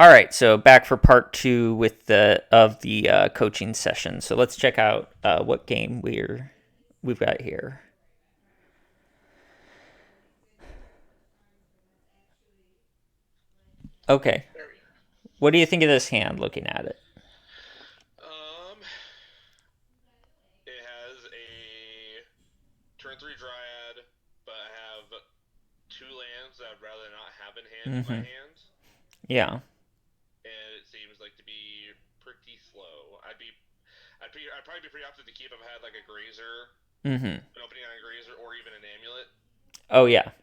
All right, so back for part two with the coaching session. So let's check out what game we've got here. Okay, There we what do you think of this hand? Looking at it. go. It has a turn three dryad, but I have two lands that I'd rather not have in my Mm-hmm. hand, Yeah. and it seems like to be pretty slow. I'd probably be pretty opted to keep if I had like a grazer, Mm-hmm. an opening on a grazer, or even an amulet. Oh yeah.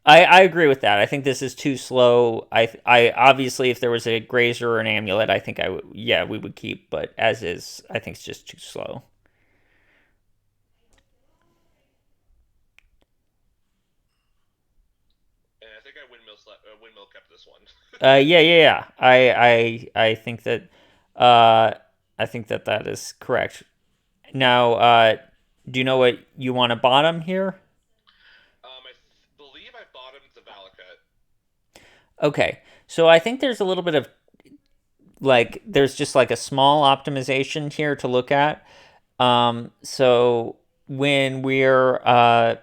I agree with that. I think this is too slow. I obviously if there was a grazer or an amulet, I think I would yeah we would keep. But as is, I think it's just too slow. And I think I windmill kept this one. Yeah. I think that uh I think that that is correct. Now, do you know what you want to bottom here? Believe I bottomed the Valakut. Okay, so I think there's a little bit of there's just like a small optimization here to look at. So when we're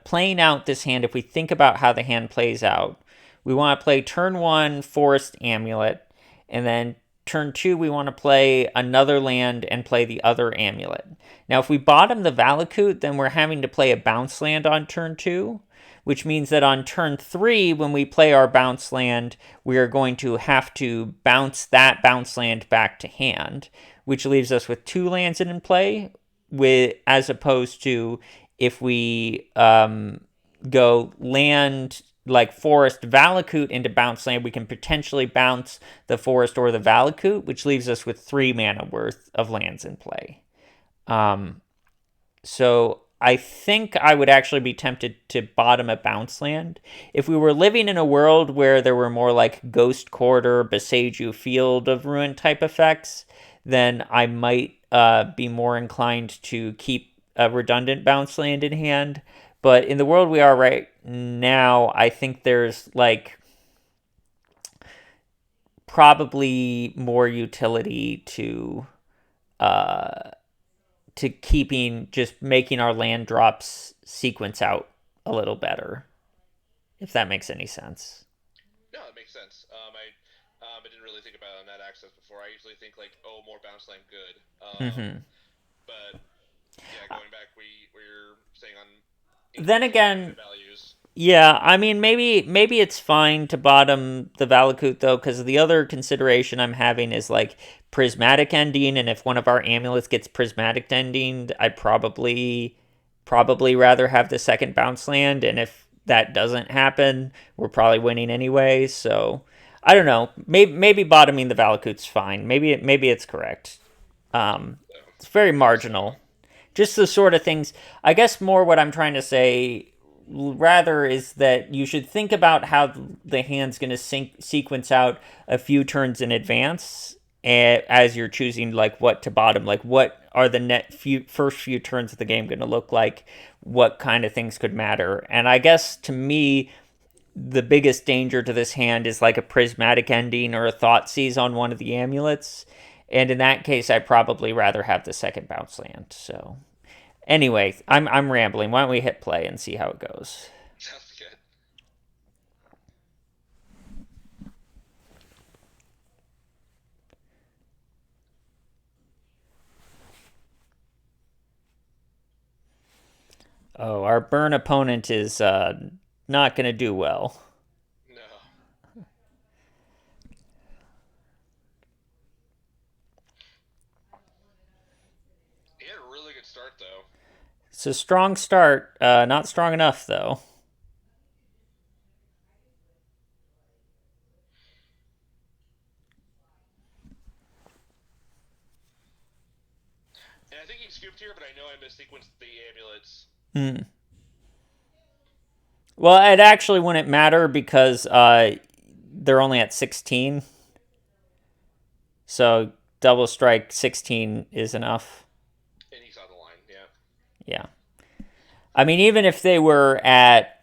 playing out this hand, if we think about how the hand plays out, we want to play turn one Forest Amulet, and then turn two we want to play another land and play the other amulet. Now, if we bottom the Valakut, then we're having to play a bounce land on turn two, which means that on turn three, when we play our bounce land, we are going to have to bounce that bounce land back to hand, which leaves us with two lands in play, with as opposed to if we go land like Forest Valakut into bounce land, we can potentially bounce the Forest or the Valakut, which leaves us with 3 mana worth of lands in play. Um, so I think I would actually be tempted to bottom a bounce land. If we were living in a world where there were more like Ghost Quarter, Beseju Field of Ruin type effects, then I might be more inclined to keep a redundant bounce land in hand. But in the world we are right now, I think there's like probably more utility uh, to keeping just making our land drops sequence out a little better, if that makes any sense. No, it makes sense. I didn't really think about it on that access before. I usually think like, oh, more bounce land, good. Mm-hmm. But yeah, going back, we're saying on Then increasing again, mana values. yeah, I mean maybe it's fine to bottom the Valakut though, because the other consideration I'm having is like prismatic ending, and if one of our amulets gets prismatic ending, I'd probably rather have the second bounce land, and if that doesn't happen, we're probably winning anyway. So I don't know. Maybe bottoming the Valakut's fine. Maybe it's correct. So It's very maybe so. marginal. Just the sort of things. I guess more what I'm trying to say rather is that you should think about how the hand's going to sequence out a few turns in advance as you're choosing like what to bottom, like what are the first few turns of the game going to look like, what kind of things could matter. And I guess to me the biggest danger to this hand is like a prismatic ending or a thought seize on one of the amulets, and in that case I'd probably rather have the second bounce land. So anyway, I'm rambling. Why don't we hit play and see how it goes? Sounds good. Oh, our burn opponent is not going to do well. No, he had a really good start though. It's a strong start, not strong enough though. And I think he scooped here, but I know I missequenced the amulets. Hmm. Well, it actually wouldn't matter because they're only at 16, so double strike 16 is enough. And he saw the line. Yeah. Yeah. I mean, even if they were at,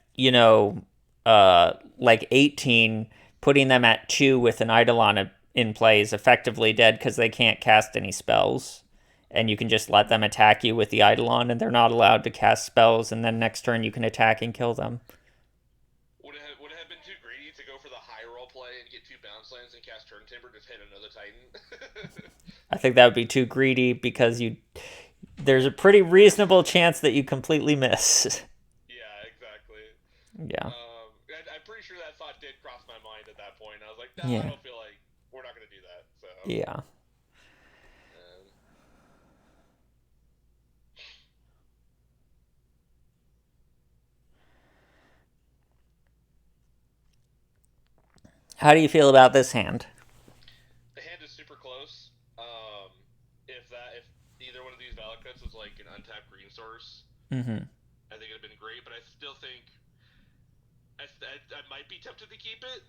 like 18, putting them at 2 with an Eidolon in play is effectively dead because they can't cast any spells. And you can just let them attack you with the Eidolon, and they're not allowed to cast spells, and then next turn you can attack and kill them. Would it have been too greedy to go for the high roll play and get 2 bounce lands and cast Turn Timber to hit another Titan? I think that would be too greedy because there's a pretty reasonable chance that you completely miss. Yeah, exactly. Yeah. I'm pretty sure that thought did cross my mind at that point. I was like, no, I Yeah. don't feel like we're not going to do that. So, Yeah. um, How do you feel about this hand? the hand is super close. If either one of these Valakuts was like an untapped green source, Mm-hmm. I think it'd have been great. But I still think I might be tempted to keep it.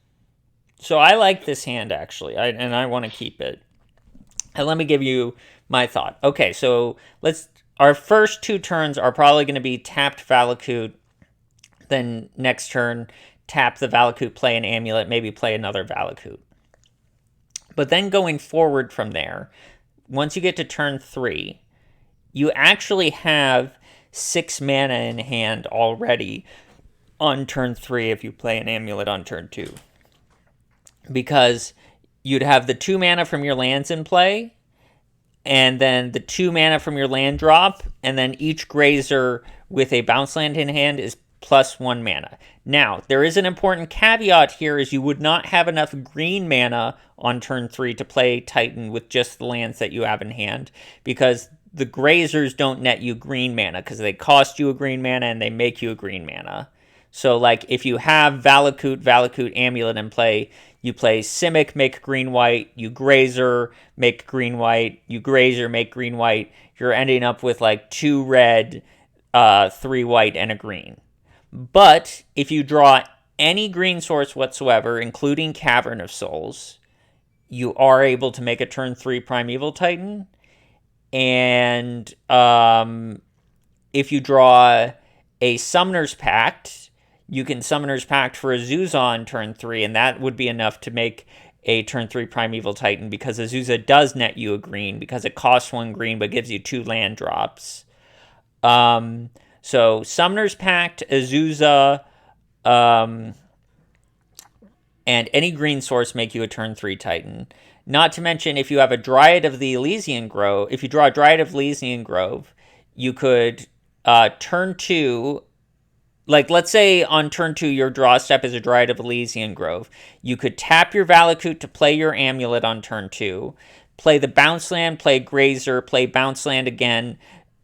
So I like this hand actually, and I want to keep it. And let me give you my thought. Okay, so let's. Our first 2 turns are probably going to be tapped Valakut. Then next turn, tap the Valakut, play an amulet, maybe play another Valakut. But then going forward from there, once you get to turn 3, you actually have 6 mana in hand already on turn 3 if you play an amulet on turn 2. Because you'd have the 2 mana from your lands in play, and then the 2 mana from your land drop, and then each grazer with a bounce land in hand is plus 1 mana. Now, there is an important caveat here is you would not have enough green mana on turn 3 to play Titan with just the lands that you have in hand, because the grazers don't net you green mana, because they cost you a green mana and they make you a green mana. So, like, if you have Valakut, Amulet in play, you play Simic, make green white, you Grazer, make green white, you Grazer, make green white. You're ending up with like 2 red, 3 white, and a green. But if you draw any green source whatsoever, including Cavern of Souls, you are able to make a turn 3 Primeval Titan. And if you draw a Summoner's Pact, you can Summoner's Pact for Azusa on turn 3, and that would be enough to make a turn 3 Primeval Titan because Azusa does net you a green because it costs 1 green but gives you 2 land drops. So Summoner's Pact, Azusa, and any green source make you a turn 3 Titan. Not to mention, if you have a Dryad of the Elysian Grove, if you draw a Dryad of Elysian Grove, you could turn 2. Like, let's say on turn 2, your draw step is a Dryad of Elysian Grove. You could tap your Valakut to play your Amulet on turn 2, play the Bounce Land, play Grazer, play Bounce Land again,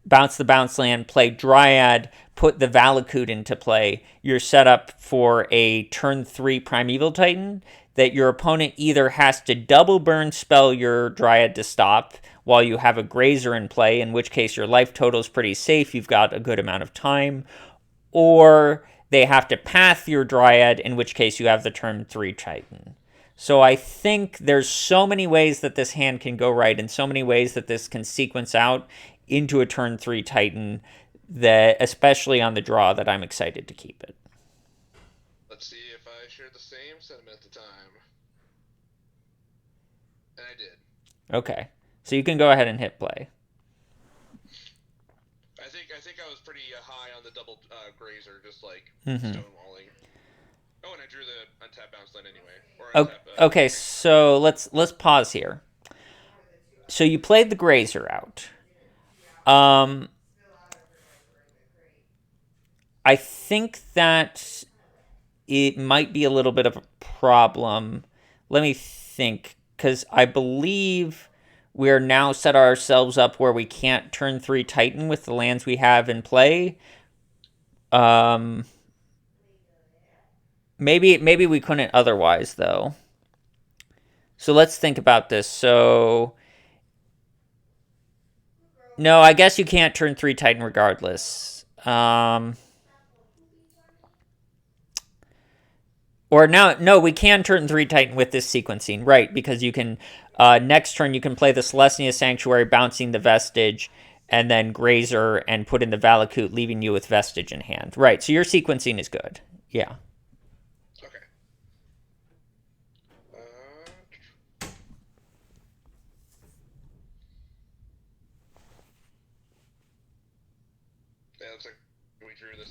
bounce the Bounce Land, play Dryad, put the Valakut into play. You're set up for a turn 3 Primeval Titan that your opponent either has to double burn spell your Dryad to stop while you have a Grazer in play, in which case your life total is pretty safe, you've got a good amount of time, or they have to path your Dryad, in which case you have the turn 3 Titan. So I think there's so many ways that this hand can go right, and so many ways that this can sequence out into a turn 3 Titan, that especially on the draw, that I'm excited to keep it. Let's see if I share the same sentiment at the time. And I did. Okay. So you can go ahead and hit play. I think I was pretty high on the double grazer, just like Mm-hmm. stonewalling. Oh, and I drew the untapped bounce land anyway. Or Okay, so let's pause here. So you played the Grazer out. I think that it might be a little bit of a problem. Let me think, because I believe we're now set ourselves up where we can't turn 3 Titan with the lands we have in play. Maybe we couldn't otherwise, though. So let's think about this. So no, I guess you can't turn 3 Titan regardless. Or no, we can turn 3 Titan with this sequencing, right? Because you can, next turn, you can play the Celestia Sanctuary, bouncing the Vestige, and then Grazer and put in the Valakut, leaving you with Vestige in hand. Right, so your sequencing is good. Yeah. Okay.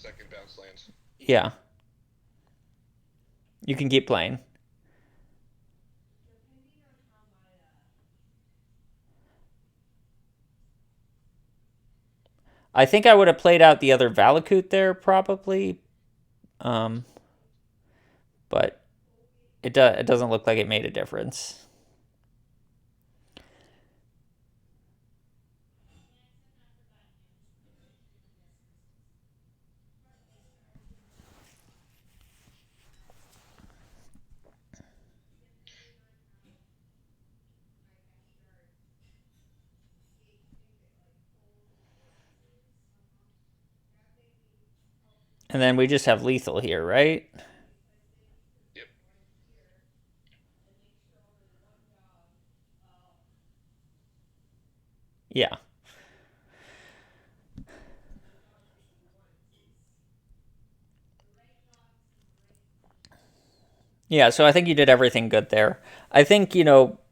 second bounce lands. Yeah, you can keep playing. I think I would have played out the other Valakut there probably, um, but it doesn't look like it made a difference. And then we just have lethal here, right? Yep. Yeah. Yeah, so I think you did everything good there. I think,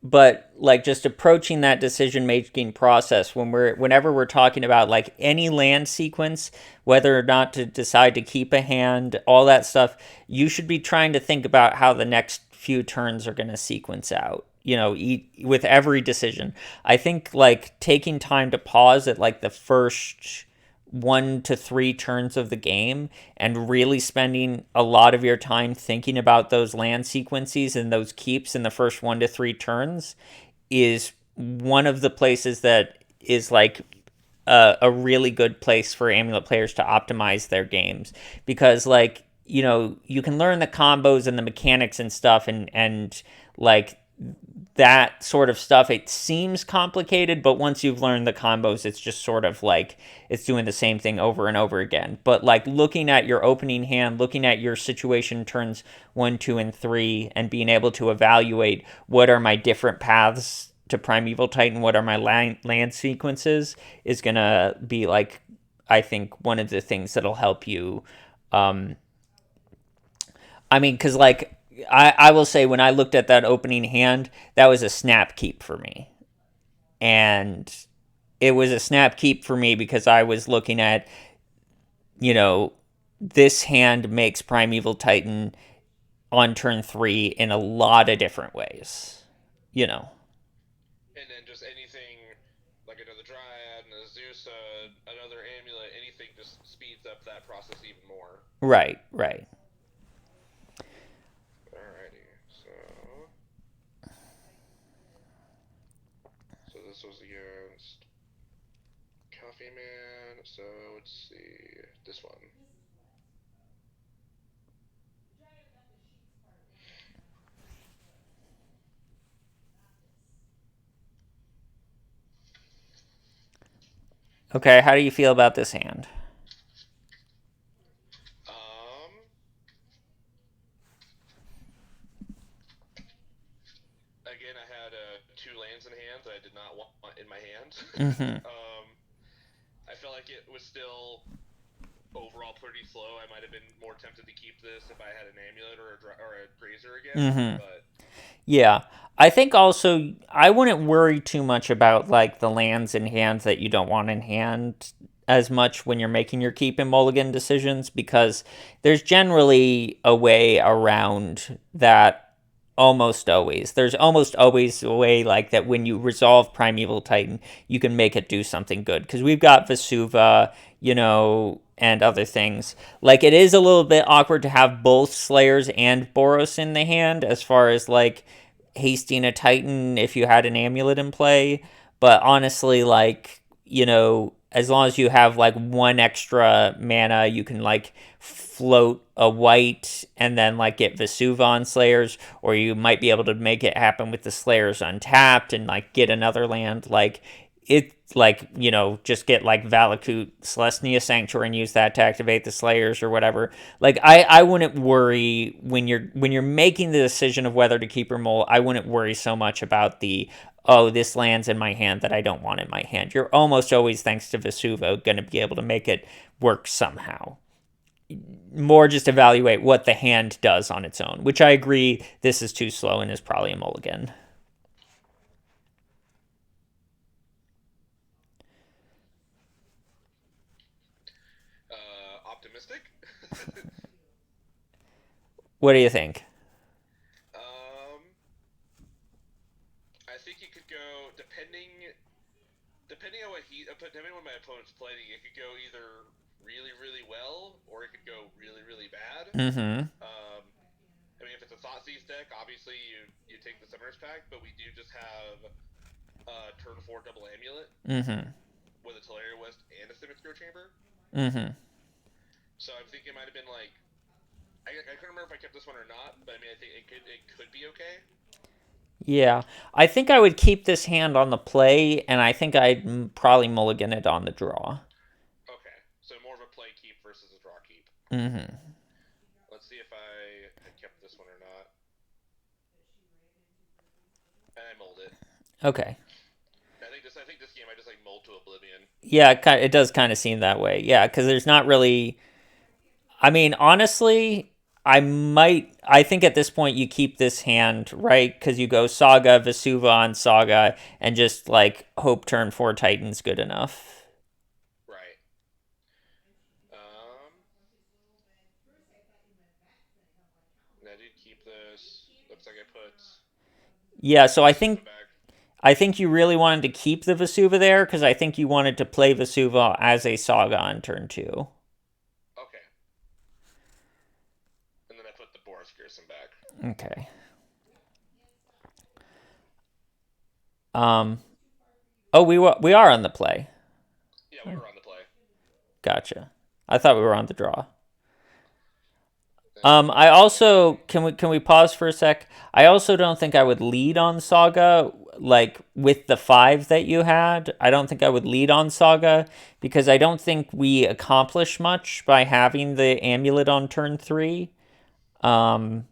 but like just approaching that decision making process whenever we're talking about like any land sequence, whether or not to decide to keep a hand, all that stuff, you should be trying to think about how the next few turns are going to sequence out. With every decision. I think like taking time to pause at like the first 1 to 3 turns of the game and really spending a lot of your time thinking about those land sequences and those keeps in the first 1 to 3 turns is one of the places that is like a really good place for amulet players to optimize their games because like you can learn the combos and the mechanics and stuff and like that sort of stuff. It seems complicated, but once you've learned the combos, it's just sort of like it's doing the same thing over and over again. But like looking at your opening hand, looking at your situation turns 1, 2, and 3, and being able to evaluate what are my different paths to Primeval Titan, what are my land sequences, is gonna be like I think one of the things that'll help you. Um, I mean, because like I will say when I looked at that opening hand, that was a snap keep for me. And it was a snap keep for me because I was looking at, you know, this hand makes Primeval Titan on turn 3 in a lot of different ways. You know. And then just anything like another Dryad, another Zeus, another amulet, anything just speeds up that process even more. Right, right. Alrighty, so this was against Coffee Man. So let's see this one. Okay, how do you feel about this hand? Um, Again, I had two lands in hand that I did not want in my hand. Mm-hmm. um, I felt like it was still overall pretty slow. I might have been more tempted to keep this if I had an amulet or a grazer again, Mm-hmm. but Yeah. I think also I wouldn't worry too much about like the lands in hand that you don't want in hand as much when you're making your keep and mulligan decisions because there's generally a way around that almost always. There's almost always a way like that when you resolve Primeval Titan, you can make it do something good because we've got Vesuva, and other things. Like it is a little bit awkward to have both Slayers and Boros in the hand as far as like hasting a Titan if you had an amulet in play. But honestly, like, as long as you have like one extra mana, you can like float a white and then like get Vesuva on Slayers, or you might be able to make it happen with the Slayers untapped and like get another land. Like it like just get like Valakut Celestia Sanctuary and use that to activate the Slayers or whatever. Like I wouldn't worry when you're making the decision of whether to keep or mull. I wouldn't worry so much about the this lands in my hand that I don't want in my hand. You're almost always, thanks to Vesuva, going to be able to make it work somehow. More just evaluate what the hand does on its own, which I agree this is too slow and is probably a mulligan. optimistic. What do you think? Um, I think it could go depending on depending on what my opponent's playing. It could go either really really well or it could go really really bad. Mm-hmm. Um, I mean, if it's a Thoughtseize deck, obviously you take the Summoner's Pack, but we do just have turn four double amulet Mm-hmm. with a Teleria West and a Simic Scroll Chamber. Mm-hmm. So I'm thinking it might have been like I couldn't remember if I kept this one or not, but I mean I think it could be okay. Yeah. I think I would keep this hand on the play, and I think I'd probably mulligan it on the draw. Okay, so more of a play keep versus a draw keep. Mm-hmm. Let's see if I had kept this one or not. And I mold it. Okay. I think this game I just like mold to oblivion. Yeah, it does kind of seem that way. Yeah, because there's not really. I mean, honestly, I think at this point you keep this hand, right? Because you go Saga, Vesuva on Saga, and just like hope turn four Titans good enough. Right. Um. I did keep this. Looks like I put Yeah, so Vesuva back. I think you really wanted to keep the Vesuva there because I think you wanted to play Vesuva as a Saga on turn two. Okay. And then I put the Boris Pearson back. Okay. Um. Oh, we are on the play. Yeah, we were on the play. Gotcha. I thought we were on the draw. I Then also can we pause for a sec? I also don't think I would lead on Saga like with the five that you had. I don't think I would lead on Saga because I don't think we accomplish much by having the amulet on turn three. Um,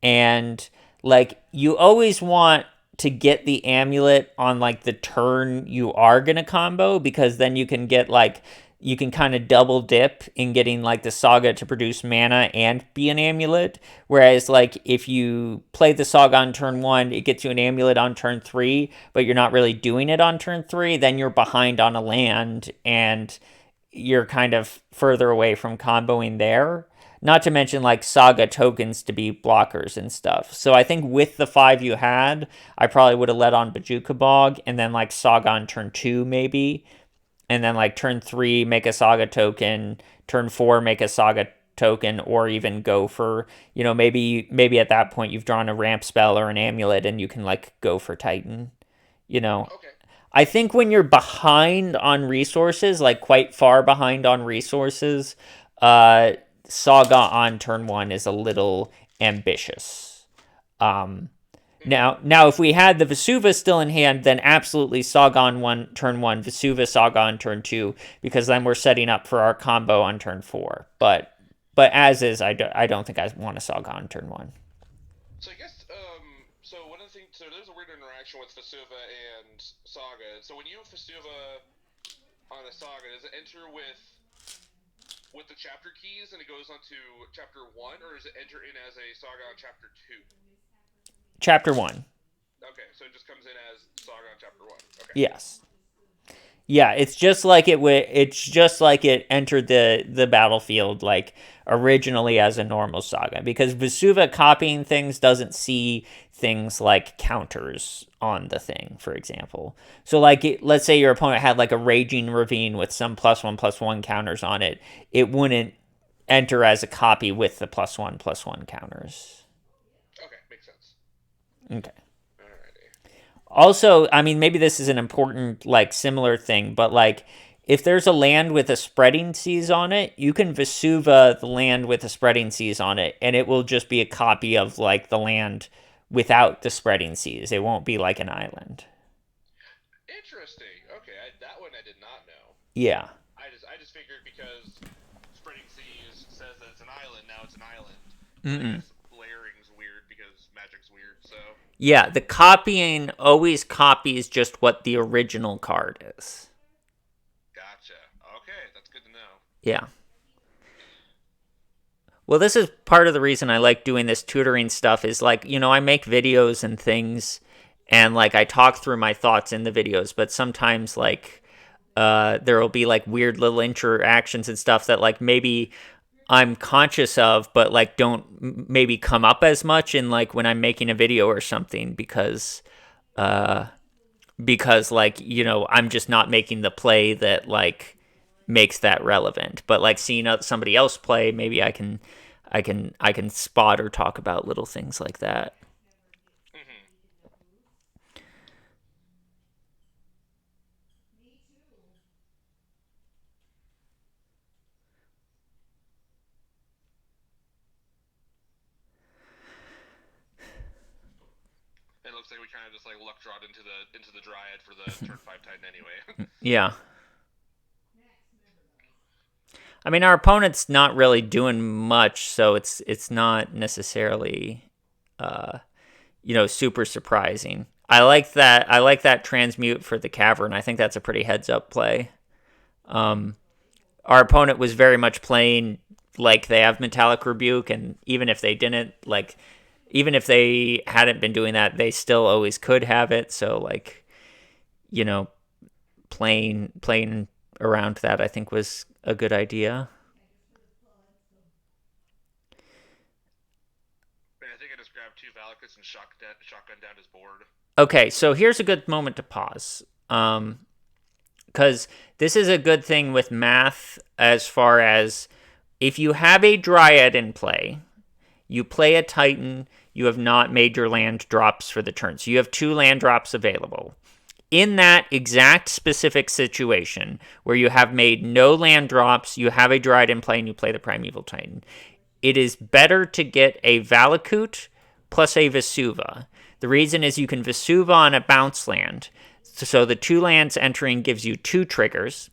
and like you always want to get the amulet on like the turn you are gonna combo because then you can get like you can kind of double dip in getting like the saga to produce mana and be an amulet. Whereas like if you play the saga on turn one, it gets you an amulet on turn three, but you're not really doing it on turn three, then you're behind on a land and you're kind of further away from comboing there. Not to mention like saga tokens to be blockers and stuff. So I think with the five you had, I probably would have led on Bajuka Bog and then like saga on turn two maybe. And then like turn three, make a saga token, turn four, make a saga token, or even go for, maybe at that point you've drawn a ramp spell or an amulet and you can like go for Titan. You know, okay. I think when you're behind on resources, like quite far behind on resources, uh, Saga on turn one is a little ambitious. Um, Hmm. now, if we had the Vesuva still in hand, then absolutely Saga on turn one, Vesuva Saga on turn two, because then we're setting up for our combo on turn four. But as is, I don't think I want a Saga on turn one. So I guess so one of the things so there's a weird interaction with Vesuva and Saga. So when you Vesuva on a Saga, does it enter with the chapter keys and it goes on to chapter one, or does it enter in as a Saga on chapter two? Chapter one. Okay, so it just comes in as Saga on chapter one. Okay. Yes. Yeah, it's just like it's just like it entered the battlefield like originally as a normal saga because Vesuva copying things doesn't see things like counters on the thing, for example. So like let's say your opponent had like a raging ravine with some +1/+1 counters on it, it wouldn't enter as a copy with the +1/+1 counters. Okay, makes sense. Okay. Alrighty. Also, I mean, maybe this is an important, like, similar thing, but like, if there's a land with a spreading seas on it, you can Vesuva the land with a spreading seas on it, and it will just be a copy of like the land without the spreading seas. It won't be like an island. Interesting. Okay, that one I did not know. Yeah. I just figured because Spreading Seas says that it's an island, now it's an island. But I Mm-mm. guess layering's weird because magic's weird. So Yeah, the copying always copies just what the original card is. gotcha. Okay, that's good to know. Yeah. Well, this is part of the reason I like doing this tutoring stuff is like, I make videos and things and like I talk through my thoughts in the videos, but sometimes like there will be like weird little interactions and stuff that like maybe I'm conscious of, but like don't maybe come up as much in like when I'm making a video or something uh because like I'm just not making the play that like makes that relevant. But like seeing somebody else play, maybe I can spot or talk about little things like that. Hmm. It looks like we kind of just like luck drawed into the Dryad for the turn 5 Titan anyway. Yeah. I mean, our opponent's not really doing much, so it's not necessarily uh, super surprising. I like that transmute for the cavern. I think that's a pretty heads up play. Um, our opponent was very much playing like they have metallic rebuke, and even if they didn't, like even if they hadn't been doing that, they still always could have it. So like you know, playing around that, I think was a good idea. And I think I just grabbed 2 Valakutes and shotgun down his board. Okay, so here's a good moment to pause. Because this is a good thing with math as far as if you have a Dryad in play, you play a Titan, you have not made your land drops for the turn. So you have 2 land drops available. In that exact specific situation where you have made no land drops, you have a Dryad in play, and you play the Primeval Titan, it is better to get a Valakut plus a Vesuva. The reason is you can Vesuva on a bounce land. So the 2 lands entering gives you 2 triggers.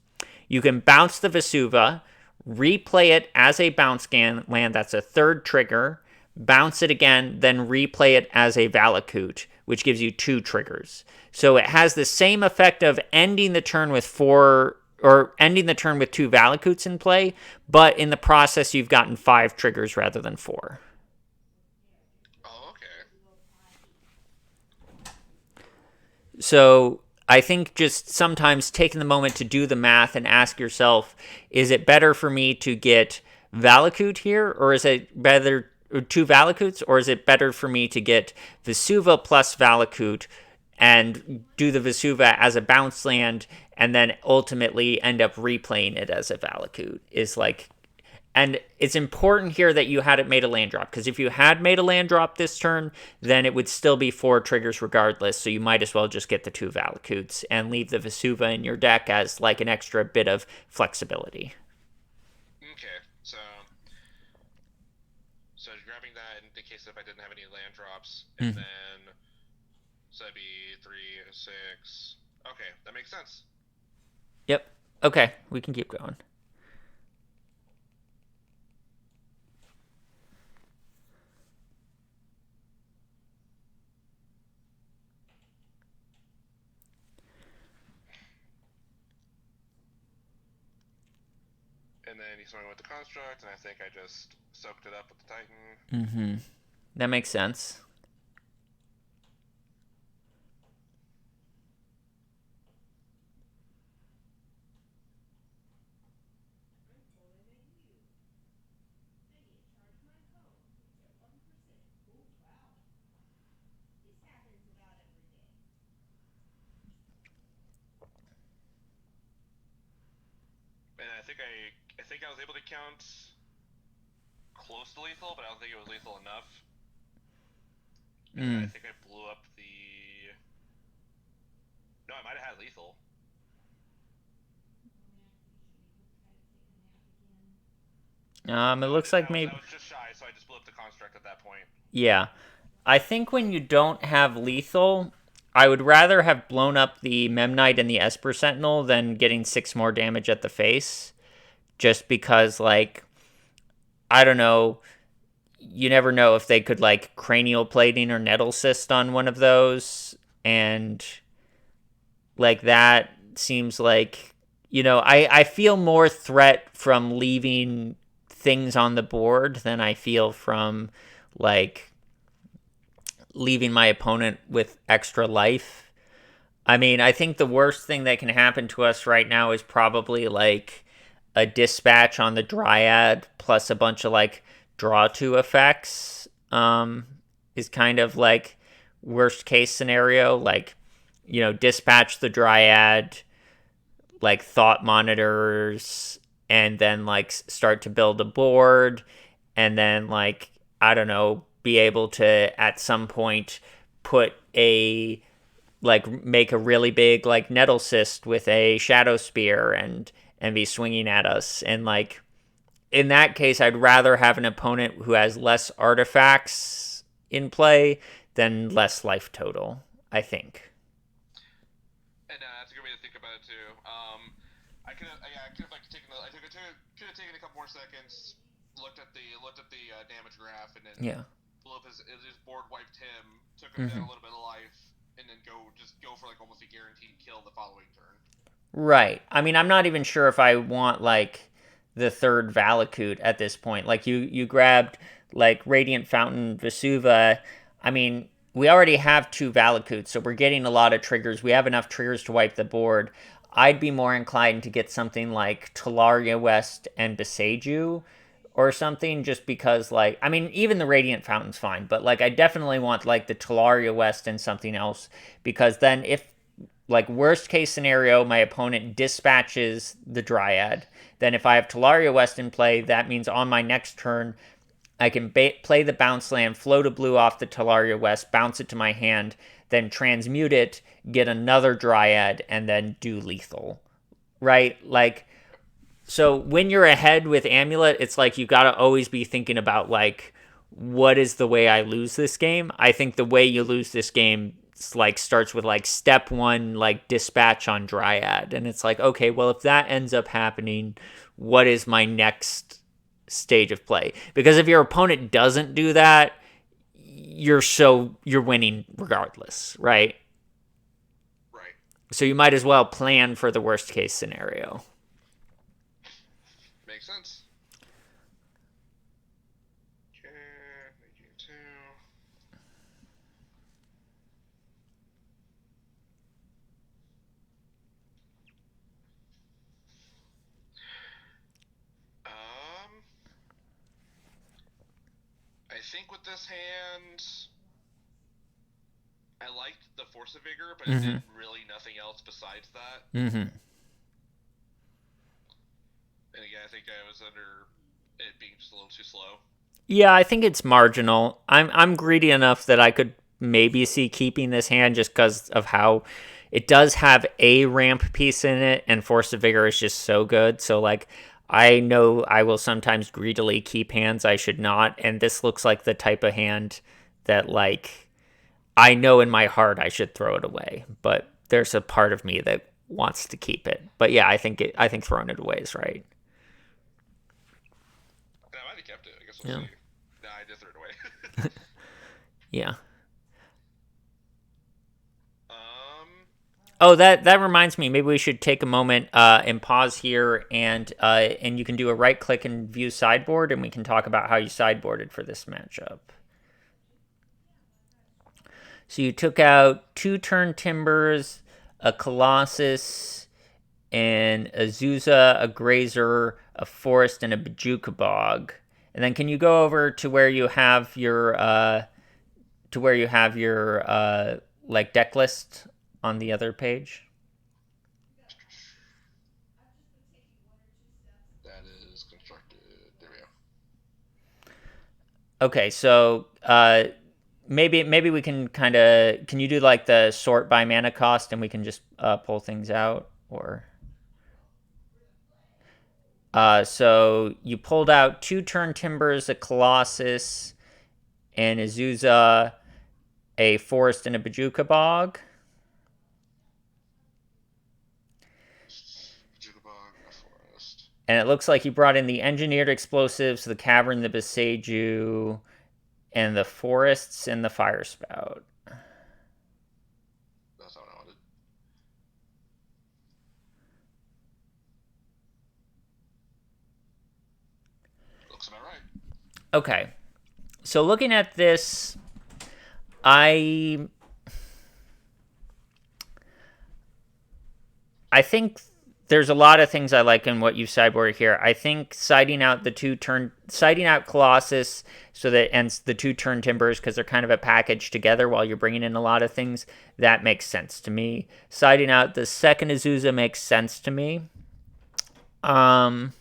You can bounce the Vesuva, replay it as a bounce land. That's a 3rd trigger. Bounce it again, then replay it as a Valakut, which gives you 2 triggers. So it has the same effect of ending the turn with 4 or ending the turn with 2 Valakuts in play, but in the process, you've gotten 5 triggers rather than 4. Oh, okay. So I think just sometimes taking the moment to do the math and ask yourself, is it better for me to get Valakut here, or is it better 2 Valakuts, or is it better for me to get Vesuva plus Valakut and do the Vesuva as a bounce land and then ultimately end up replaying it as a Valakut? Is like, and it's important here that you had it made a land drop, because if you had made a land drop this turn, then it would still be 4 triggers regardless. So you might as well just get the 2 Valakuts and leave the Vesuva in your deck as like an extra bit of flexibility. Okay. So grabbing that in the case if I didn't have any land drops, and Mm. then so that'd be 3, 6. Okay, that makes sense. Yep. Okay, we can keep going. And then he's going with the construct, and I think I just soaked it up with the Titan. Mm-hmm. That makes sense. And I think I was able to count close to lethal, but I don't think it was lethal enough. And then I Mm. think I blew up the. No, I might have had lethal. It No, looks like I maybe. was just shy, so I just blew up the construct at that point. Yeah. I think when you don't have lethal, I would rather have blown up the Memnite and the Esper Sentinel than getting 6 more damage at the face. Just because, like, I don't know, you never know if they could, like, cranial plating or nettle cyst on one of those. And, like, that seems like, I feel more threat from leaving things on the board than I feel from, like, leaving my opponent with extra life. I mean, I think the worst thing that can happen to us right now is probably like a dispatch on the Dryad plus a bunch of like draw two effects is kind of like worst case scenario. Like, dispatch the Dryad, like thought monitors, and then like start to build a board, and then like, I don't know, be able to at some point put a like make a really big like nettle cyst with a shadow spear and be swinging at us. And like in that case, I'd rather have an opponent who has less artifacts in play than less life total, I think. And that's a good way to think about it too. I could have like taken, could have taken a couple more seconds, looked at the damage graph, and then Yeah. blew up his board, wiped him, took him down a little bit of life, and then go for like almost a guaranteed kill the following turn. Right. I mean, I'm not even sure if I want like the third Valakut at this point. Like you grabbed like Radiant Fountain Vesuva. I mean, we already have two Valakuts, so we're getting a lot of triggers. We have enough triggers to wipe the board. I'd be more inclined to get something like Talaria West and Beseju or something, just because like, I mean, even the Radiant Fountain's fine, but like I definitely want like the Talaria West and something else, because then if like worst case scenario, my opponent dispatches the Dryad. Then if I have Talaria West in play, that means on my next turn, I can play the bounce land, float a blue off the Talaria West, bounce it to my hand, then transmute it, get another Dryad, and then do lethal. Right? Like, so when you're ahead with Amulet, it's like you gotta always be thinking about like, what is the way I lose this game? I think the way you lose this game like starts with like step one, like dispatch on Dryad, and it's like, okay, well, if that ends up happening, what is my next stage of play? Because if your opponent doesn't do that, you're winning regardless, right? Right. So you might as well plan for the worst case scenario. Makes sense. Okay, making two. I think with this hand, I liked the Force of Vigor, but it did really nothing else besides that. Mm-hmm. And again, I think I was under it being just a little too slow. Yeah, I think it's marginal. I'm greedy enough that I could maybe see keeping this hand just because of how it does have a ramp piece in it, and Force of Vigor is just so good. So like, I know I will sometimes greedily keep hands I should not, and this looks like the type of hand that like I know in my heart I should throw it away, but there's a part of me that wants to keep it. But yeah, I think throwing it away is right. I might have kept it. I guess we'll Yeah. see. Nah, I just threw it away. Yeah. um, Oh, that reminds me. Maybe we should take a moment and pause here, and you can do a right click and view sideboard, and we can talk about how you sideboarded for this matchup. So you took out two turn timbers, a Colossus, and a Zuza, a Grazer, a Forest, and a Bajuka Bog. And then can you go over to where you have your like deck list on the other page? that is constructed. There we go. Okay, so maybe we can can you do like the sort by mana cost, and we can just pull things out? Or so you pulled out two turn timbers, a Colossus, and Azusa, a Forest, and a Bajuka Bog. Jukabog, a forest. And it looks like you brought in the engineered explosives, the cavern, the Beseju, and the forests, and the fire spout. That's not what I wanted. Looks about right. Okay, so looking at this, I think there's a lot of things I like in what you sideboarded here. I think siding out Colossus so that ends the two turn timbers because they're kind of a package together while you're bringing in a lot of things. That makes sense to me. Siding out the second Azusa makes sense to me. Um,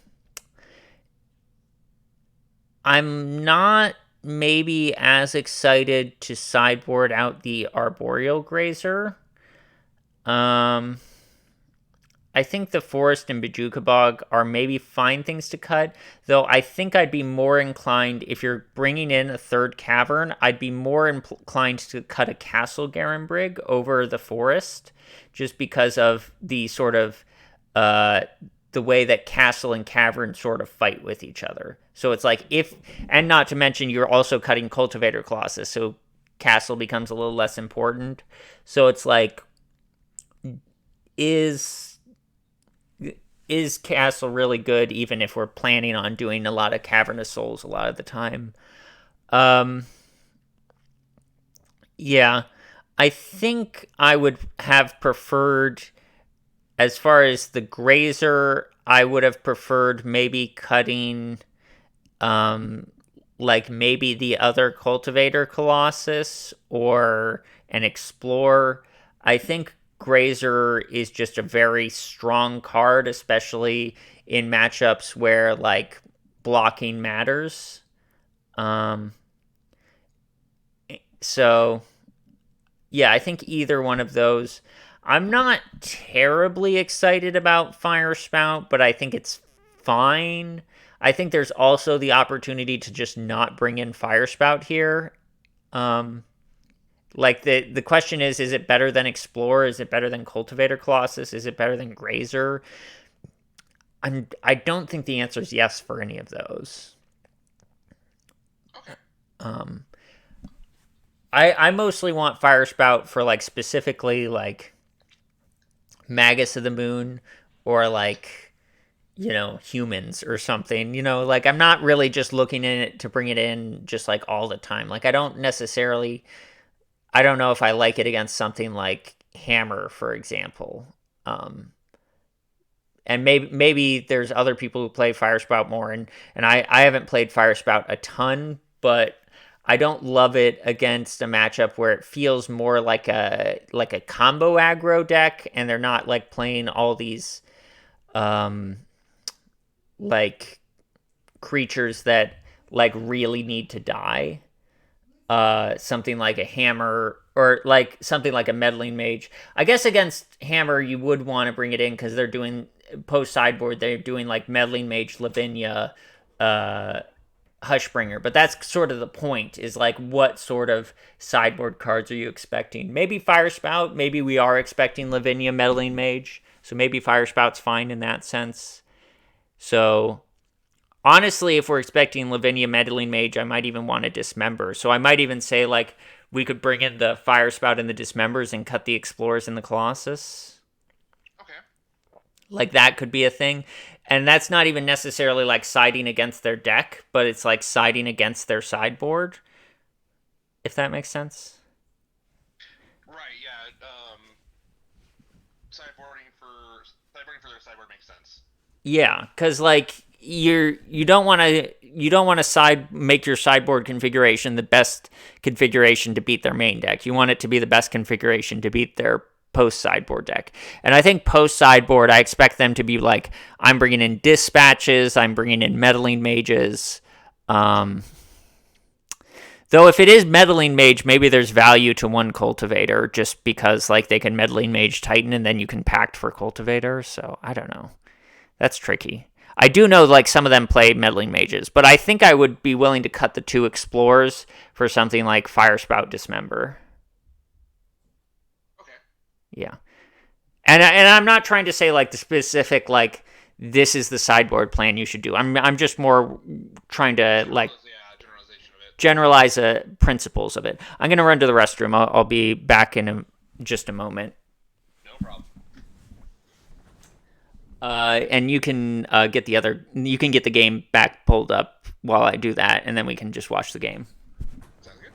I'm not maybe as excited to sideboard out the Arboreal Grazer. Um, I think the Forest and Bajuka Bog are maybe fine things to cut, though I think I'd be more inclined, if you're bringing in a third cavern, I'd be more inclined to cut a Castle Garenbrig over the Forest, just because of the sort of uh, the way that Castle and Cavern sort of fight with each other. So it's like if, and not to mention, you're also cutting Cultivator Colossus, so Castle becomes a little less important. So it's like, is is Castle really good, even if we're planning on doing a lot of Cavernous Souls a lot of the time? Um, yeah, I think I would have preferred, as far as the Grazer, I would have preferred maybe cutting, um, like maybe the other Cultivator Colossus or an Explorer. I think Grazer is just a very strong card, especially in matchups where like blocking matters. Um, so yeah, I think either one of those. I'm not terribly excited about Fire Spout, but I think it's fine. I think there's also the opportunity to just not bring in Fire Spout here. Um, like the question is it better than Explorer? Is it better than Cultivator Colossus? Is it better than Grazer? I don't think the answer is yes for any of those. Okay. Um, I mostly want Fire Spout for like specifically like Magus of the Moon or like humans or something. Like I'm not really just looking in it to bring it in just like all the time. Like I don't know if I like it against something like Hammer, for example. Um, and maybe there's other people who play Fire Spout more, and I haven't played Fire Spout a ton, but I don't love it against a matchup where it feels more like a combo aggro deck, and they're not like playing all these um like creatures that like really need to die. Something like a hammer or like something like a meddling mage. I guess against hammer you would want to bring it in because they're doing post sideboard. They're doing like meddling mage, Lavinia, uh, Hushbringer. But that's sort of the point. Is like what sort of sideboard cards are you expecting? Maybe Fire Spout. Maybe we are expecting Lavinia, meddling mage. So maybe Fire Spout's fine in that sense. So honestly, if we're expecting Lavinia, meddling mage, I might even want to dismember. So I might even say like we could bring in the Fire Spout and the dismembers and cut the explorers and the Colossus. Okay. Like that could be a thing. And that's not even necessarily like siding against their deck, but it's like siding against their sideboard, if that makes sense. Right. Yeah. Sideboarding for their sideboard makes sense. Yeah, because like you don't want to side make your sideboard configuration the best configuration to beat their main deck. You want it to be the best configuration to beat their post sideboard deck. And I think post sideboard, I expect them to be like, I'm bringing in dispatches, I'm bringing in meddling mages. Um, Though if it is meddling mage, maybe there's value to one cultivator just because like they can meddling mage Titan and then you can pact for cultivator. So I don't know. That's tricky. I do know like some of them play meddling mages, but I think I would be willing to cut the two explorers for something like Fire Spout Dismember. Okay. Yeah, and I'm not trying to say like the specific like this is the sideboard plan you should do. I'm just more trying to like Generalization of it. generalize the principles of it. I'm gonna run to the restroom. I'll be back in just a moment. No problem. And you can you can get the game back pulled up while I do that, and then we can just watch the game. Sounds good.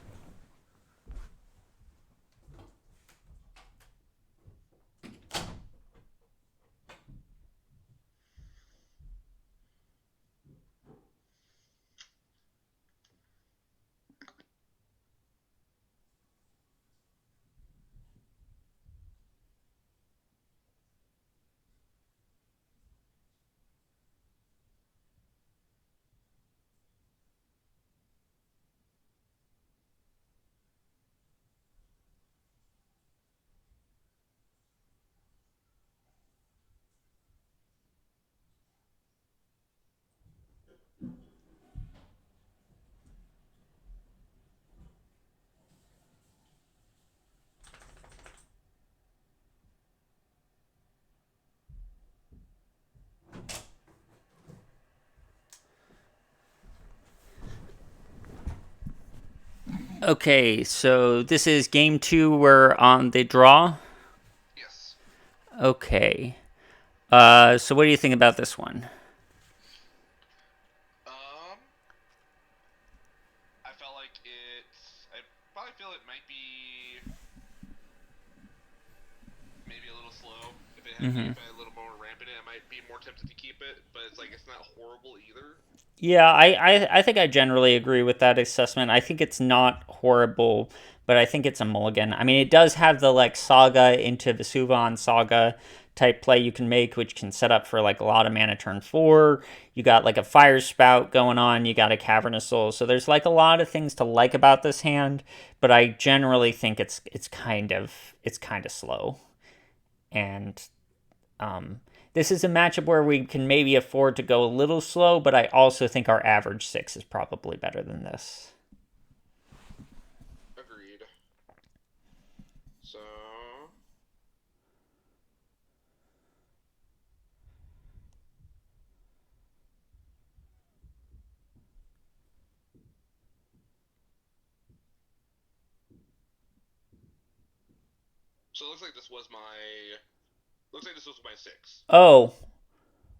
Okay, so this is game two. We're on the draw. Yes. Okay. So what do you think about this one? Um, I felt like it. I probably feel it might be maybe a little slow. Mm-hmm. If I had a little more ramp in it, I might be more tempted to keep it. But it's like it's not horrible either. Yeah, I think I generally agree with that assessment. I think it's not horrible, but I think it's a mulligan. I mean, it does have the like saga into Vesuvan saga type play you can make, which can set up for like a lot of mana turn four. You got like a fire spout going on. You got a cavernous soul. So there's like a lot of things to like about this hand, but I generally think it's kind of slow. And um, this is a matchup where we can maybe afford to go a little slow, but I also think our average six is probably better than this. Agreed. So so it looks like this was my. Looks like this was my six. Oh,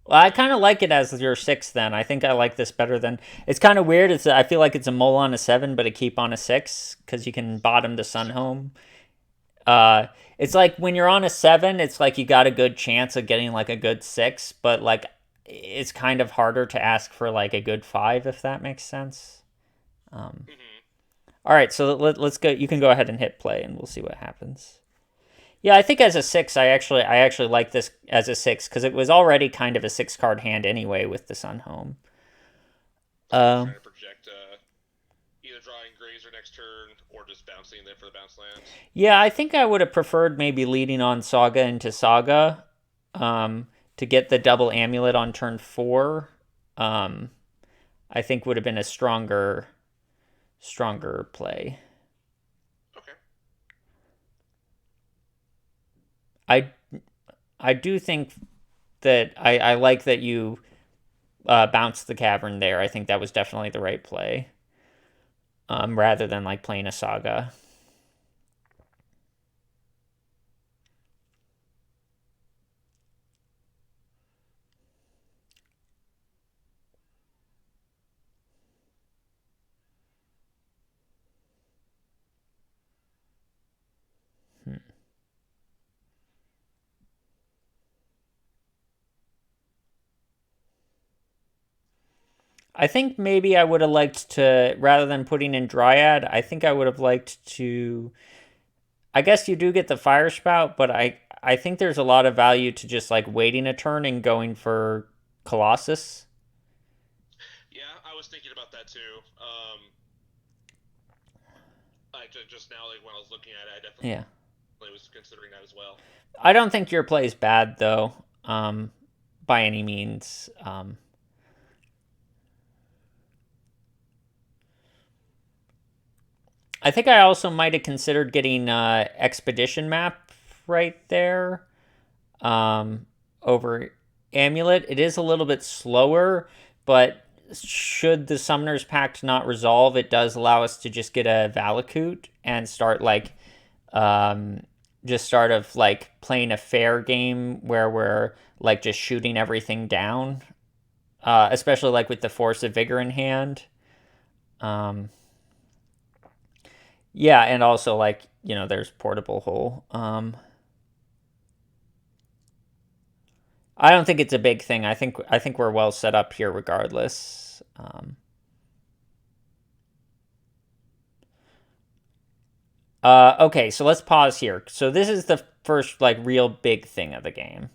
well, I kind of like it as your six. Then I think I like this better than. It's kind of weird. I feel like it's a mole on a seven, but a keep on a six because you can bottom the sun home. It's like when you're on a seven, it's like you got a good chance of getting like a good six, but like it's kind of harder to ask for like a good five if that makes sense. Um, Mm-hmm. all right, so let's go. You can go ahead and hit play, and we'll see what happens. Yeah, I think as a six, I actually like this as a six because it was already kind of a six card hand anyway with the Sun Home. So just Um, trying to project either drawing Grazer next turn or just bouncing there for the bounce lands. yeah, I think I would have preferred maybe leading on Saga into Saga to get the double amulet on turn four. Um, I think would have been a stronger play. Okay. I I do think that I like that you bounced the cavern there. I think that was definitely the right play. Rather than like playing a saga. Hmm. I think maybe I would have liked to, rather than putting in Dryad, I think I would have liked to. I guess you do get the Fire Spout, but I think there's a lot of value to just like waiting a turn and going for Colossus. Yeah, I was thinking about that too. I just now, like when I was looking at it, I definitely Yeah. was considering that as well. I don't think your play is bad though, by any means. I think I also might have considered getting Expedition Map right there um, over Amulet. It is a little bit slower, but should the Summoner's Pact not resolve, it does allow us to just get a Valakut and start like um, just start of like playing a fair game where we're like just shooting everything down, especially like with the Force of Vigor in hand. Um, yeah, and also like there's Portable Hole. I don't think it's a big thing. I think we're well set up here regardless. Okay, so let's pause here. So this is the first like real big thing of the game.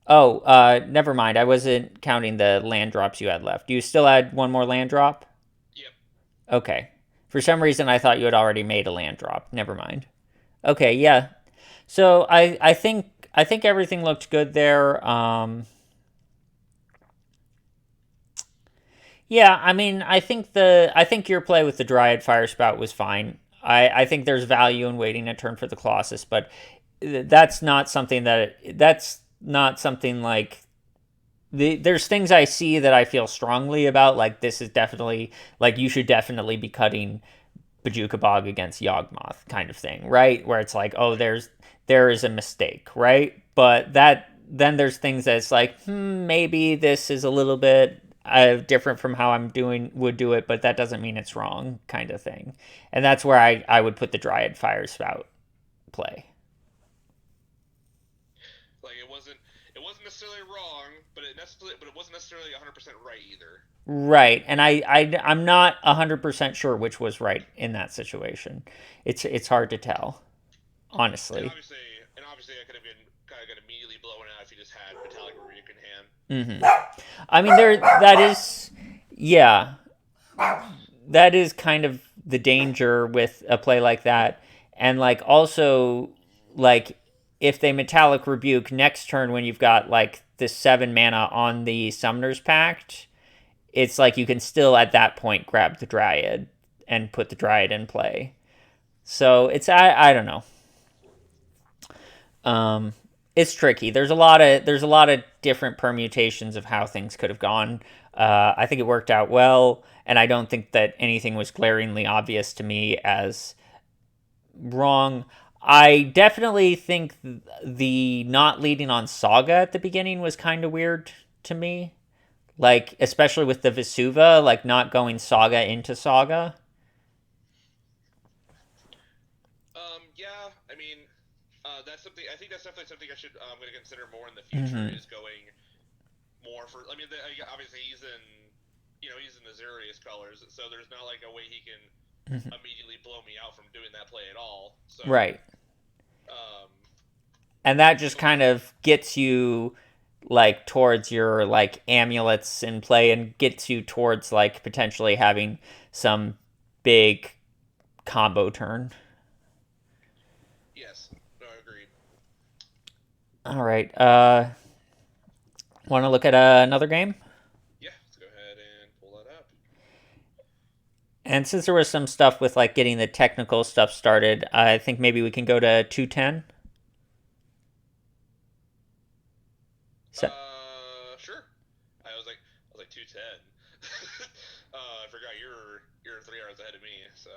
Oh, never mind. I wasn't counting the land drops you had left. Do you still add one more land drop? Yep. Okay. For some reason, I thought you had already made a land drop. Never mind. Okay, yeah. So I think everything looked good there. Yeah, I mean, I think your play with the Dryad Fire Spout was fine. I think there's value in waiting a turn for the Colossus, but that's not something like there's things I see that I feel strongly about. Like this is definitely like you should definitely be cutting Bajuka Bog against Yawgmoth kind of thing, right? Where it's like, oh, Right. there is a mistake, right? But that then there's things that's like, maybe this is a little bit different from how I'm doing would do it, but that doesn't mean it's wrong, kind of thing. And that's where I would put the Dryad Fire Spout play. Like it wasn't necessarily wrong, but it wasn't necessarily 100% right either. Right, and I'm not 100% sure which was right in that situation. It's hard to tell, And honestly. obviously, and obviously, I could have been kind of got immediately blown out if he just had Metallic Rebuke in hand. Hmm. I mean, there that is, yeah, that is kind of the danger with a play like that, and like also like if they Metallic Rebuke next turn when you've got like this 7 mana on the Summoner's Pact, it's like you can still at that point grab the Dryad and put the Dryad in play. So I don't know. Um, it's tricky. There's a lot of different permutations of how things could have gone. I think it worked out well, and I don't think that anything was glaringly obvious to me as wrong. I definitely think the not leading on Saga at the beginning was kind of weird to me. Like especially with the Vesuva, like not going Saga into Saga. Yeah, I mean, that's something. I think that's definitely something I'm going to consider more in the future. Mm-hmm. Is going more for. I mean, obviously he's in the Zurius colors, so there's not like a way he can Mm-hmm. immediately blow me out from doing that play at all. So, Right. um, And that just so kind of gets you like towards your like amulets in play and gets you towards like potentially having some big combo turn. yes, no, agreed. All right. Want to look at another game? Yeah, let's go ahead and pull that up. And since there was some stuff with like getting the technical stuff started, I think maybe we can go to 210. So, Sure. I was like 210. I forgot you're 3 hours ahead of me, so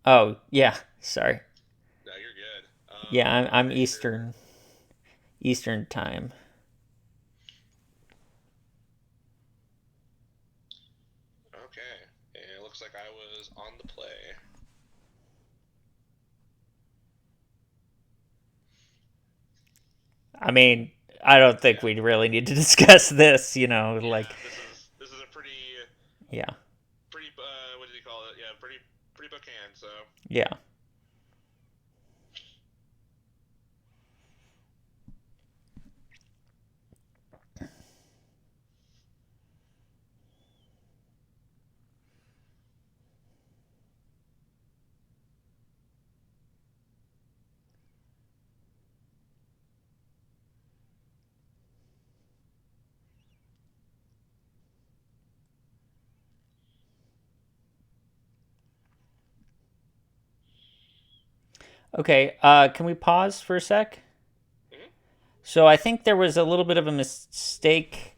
oh yeah, sorry. no, you're good. Yeah, I'm Make sure. Eastern time. Okay, and it looks like I was on the play. I mean, I don't think Yeah, we really need to discuss this. You know, like yeah. This is a yeah, pretty what did he call it? Yeah, pretty backhand. So yeah. Okay, can we pause for a sec? mhm. So I think there was a little bit of a mistake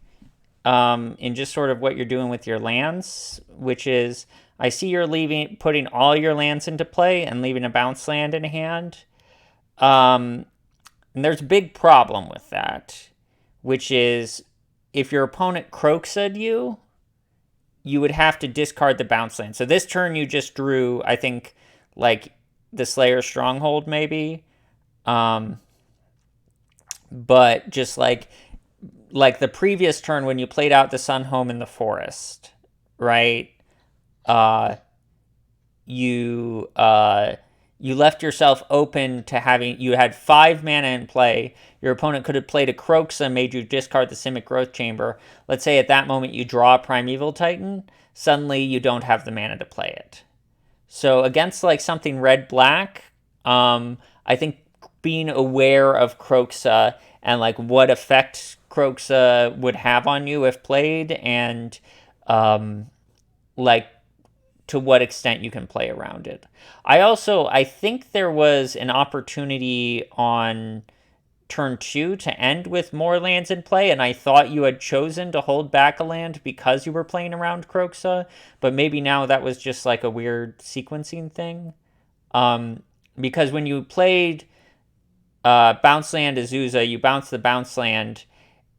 in just sort of what you're doing with your lands, which is I see you're putting all your lands into play and leaving a bounce land in hand. Um, and there's a big problem with that, which is if your opponent croaks at you, you would have to discard the bounce land. So this turn you just drew, I think, like the Slayer Stronghold, maybe. Um, but just like the previous turn when you played out the Sun Home in the Forest, right? Uh, you left yourself open to having you had 5 mana in play. Your opponent could have played a Croxa, made you discard the Simic Growth Chamber. Let's say at that moment you draw a Primeval Titan. Suddenly you don't have the mana to play it. So against like something red black, I think being aware of Croxa and like what effect Croxa would have on you if played, and um, like to what extent you can play around it. I think there was an opportunity on turn 2 to end with more lands in play, and I thought you had chosen to hold back a land because you were playing around Croxa, but maybe now that was just like a weird sequencing thing. Because when you played bounce land Azusa, you bounce the bounce land,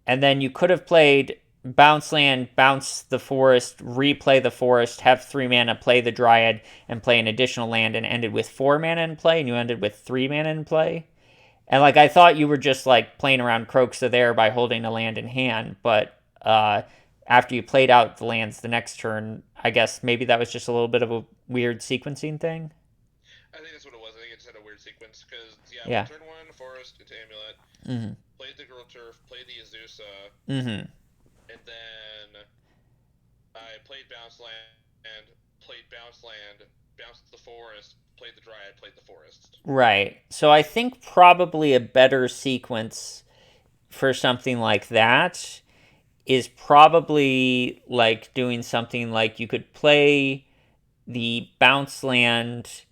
and then you could have played bounce land, bounce the forest, replay the forest, have 3 mana, play the Dryad, and play an additional land, and ended with 4 mana in play, and you ended with 3 mana in play. And like I thought you were just like playing around Croxa there by holding a land in hand, but after you played out the lands the next turn, I guess maybe that was just a little bit of a weird sequencing thing. I think that's what it was. I think it just had a weird sequence because yeah, Yeah. turn one forest into amulet, Mm-hmm. played the girl turf, played the Azusa, Mm-hmm. and then I played bounce land, played bounce land, bounced the forest, played the dryad, played the forest. Right. So I think probably a better sequence for something like that is probably like doing something like you could play the bounce land,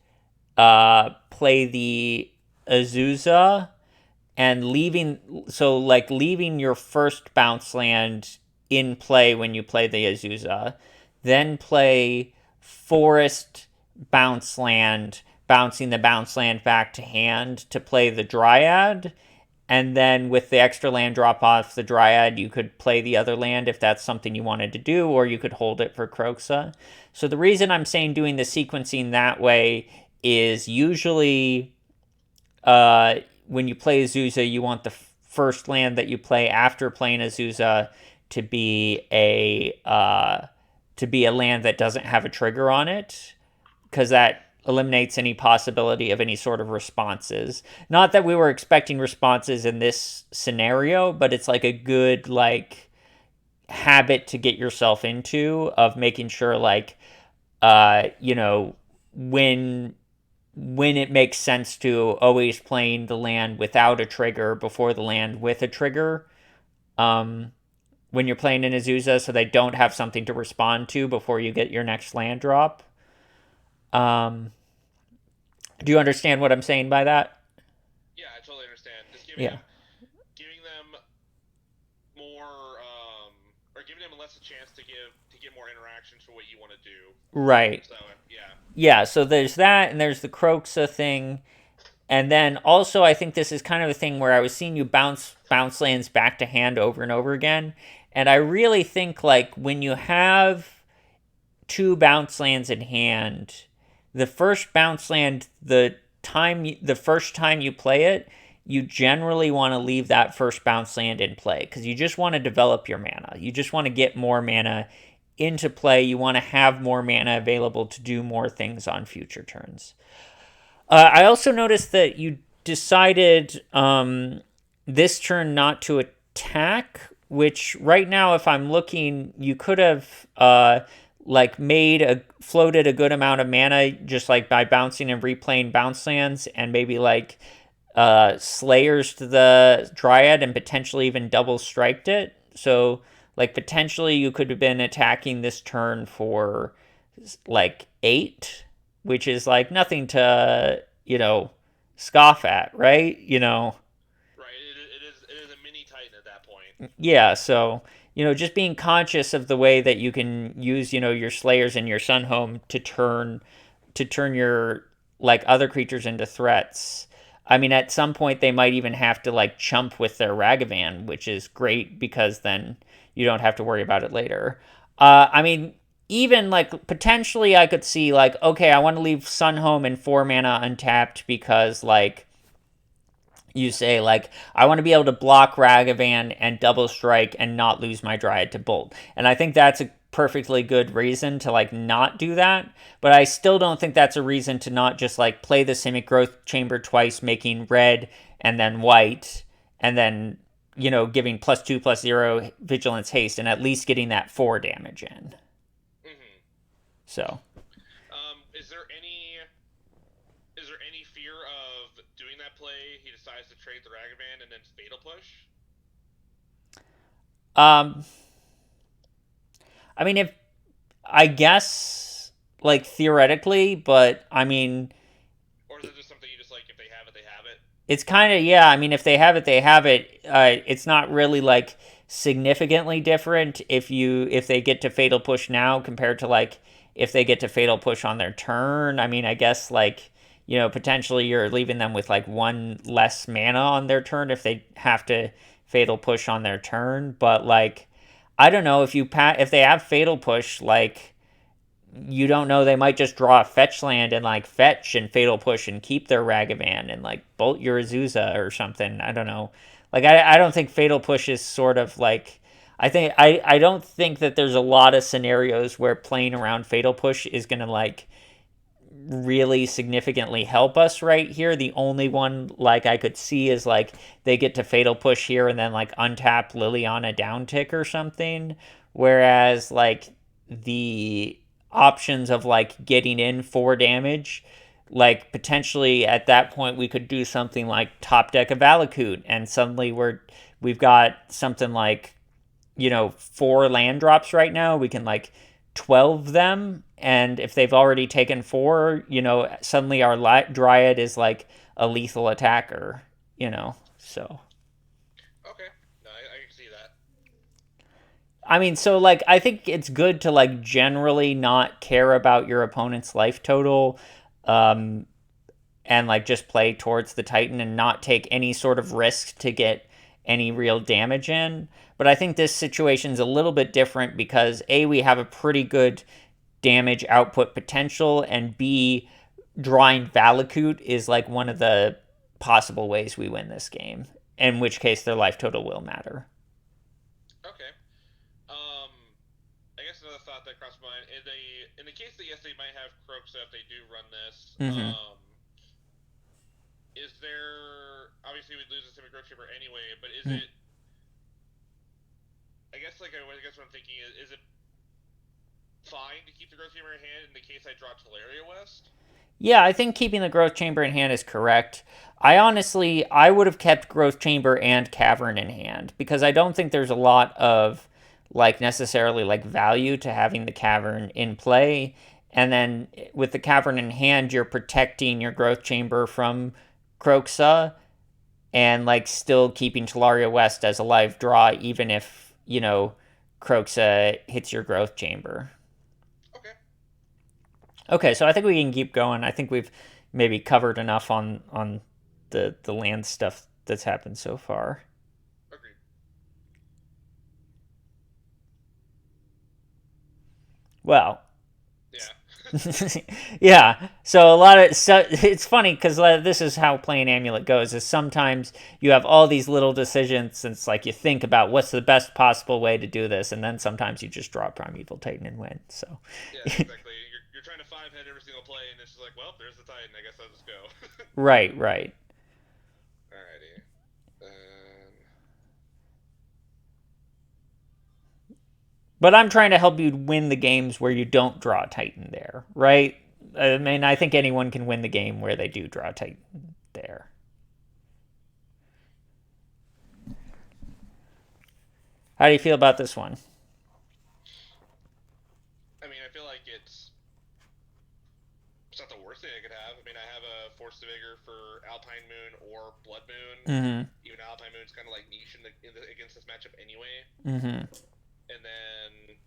play the Azusa, and leaving your first bounce land in play when you play the Azusa, then play forest bounce land, bouncing the bounce land back to hand to play the Dryad, and then with the extra land drop off the Dryad, you could play the other land if that's something you wanted to do, or you could hold it for Kroxa. So the reason I'm saying doing the sequencing that way is usually when you play Azusa, you want the first land that you play after playing Azusa to be a land that doesn't have a trigger on it, because that eliminates any possibility of any sort of responses. Not that we were expecting responses in this scenario, but it's like a good like habit to get yourself into of making sure like you know when it makes sense to always playing the land without a trigger before the land with a trigger. Um, when you're playing in Azusa, so they don't have something to respond to before you get your next land drop. Um, do you understand what I'm saying by that? Yeah, I totally understand. Just Yeah. giving them more or giving them less a chance to get more interactions for what you want to do. Right. So yeah, Yeah. So there's that, and there's the Croxa thing, and then also I think this is kind of a thing where I was seeing you bounce lands back to hand over and over again, and I really think like when you have two bounce lands in hand, the first bounce land, the first time you play it, you generally want to leave that first bounce land in play because you just want to develop your mana. You just want to get more mana into play. You want to have more mana available to do more things on future turns. I also noticed that you decided this turn not to attack, which right now, if I'm looking, you could have like floated a good amount of mana just like by bouncing and replaying bounce lands and maybe like slayers to the Dryad and potentially even double striked it. So like potentially you could have been attacking this turn for like 8, which is like nothing to, scoff at, right? right. It is a mini titan at that point. Yeah, so, just being conscious of the way that you can use, your slayers and your sun home to turn your like other creatures into threats. I mean, at some point they might even have to like chump with their Ragavan, which is great because then you don't have to worry about it later. I mean, even like potentially I could see like, okay, I want to leave Sun Home and 4 mana untapped because like you say like I want to be able to block Ragavan and double strike and not lose my Dryad to Bolt. And I think that's a perfectly good reason to like not do that, but I still don't think that's a reason to not just like play the Simic Growth Chamber twice, making red and then white, and then giving +2/+0 vigilance haste and at least getting that 4 damage in. Mm-hmm. So Is there any fear of doing that play? He decides to trade the Ragavan and then fatal push. um I mean, if I guess like theoretically, but I mean, Or is it just something you just like if they have it, they have it? it's kind of, yeah. I mean, if they have it, they have it. It's not really like significantly different if they get to fatal push now compared to like if they get to fatal push on their turn. I mean, I guess like potentially you're leaving them with like one less mana on their turn if they have to fatal push on their turn. But like, I don't know if they have fatal push, like you don't know, they might just draw a fetch land and like fetch and fatal push and keep their Ragavan and like bolt your Azusa or something. I don't know. Like I don't think fatal push is sort of like I don't think that there's a lot of scenarios where playing around fatal push is gonna like really significantly help us right here. The only one like I could see is like they get to fatal push here and then like untap Liliana down tick or something. Whereas like the options of like getting in for damage, like potentially at that point we could do something like top deck a Valakut and suddenly we've got something like, 4 land drops right now. We can like 12 them, and if they've already taken 4, suddenly our Dryad is like a lethal attacker. So Okay, no, I can see that. I mean, so like I think it's good to like generally not care about your opponent's life total, um and like just play towards the Titan and not take any sort of risk to get any real damage in. But I think this situation's a little bit different because A, we have a pretty good damage output potential, and B, drawing Valakut is like one of the possible ways we win this game, in which case their life total will matter. Okay. Um, I guess another thought that crossed my mind in the case that yes, they might have Croxa if they do run this. Mm-hmm. Is there obviously we'd lose the Simic Growth Chamber anyway, but is Mm-hmm. it? I guess what I'm thinking is it fine to keep the Growth Chamber in hand in the case I draw Teleria West? Yeah, I think keeping the growth chamber in hand is correct. I would have kept growth chamber and cavern in hand because I don't think there's a lot of like necessarily like value to having the cavern in play. And then with the cavern in hand, you're protecting your growth chamber from Croxa and like still keeping Talaria West as a live draw, even if, Croxa hits your growth chamber. Okay, Okay, so I think we can keep going. I think we've maybe covered enough on the land stuff that's happened so far. agreed. Well, Yeah. yeah. So it's funny because this is how playing Amulet goes. Is sometimes you have all these little decisions, and it's like you think about what's the best possible way to do this, and then sometimes you just draw Primeval Titan and win. So, Yeah, exactly. You're trying to five head every single play, and it's just like, well, there's the Titan. I guess I'll just go. right, right. Alrighty. But I'm trying to help you win the games where you don't draw a Titan there, right? I mean, I think anyone can win the game where they do draw a Titan there. How do you feel about this one? I mean, I feel like it's not the worst thing I could have. I mean, I have a Force of Vigor for Alpine Moon or Blood Moon. Mm-hmm. Even Alpine Moon's kind of like niche against this matchup anyway. Mm-hmm. And then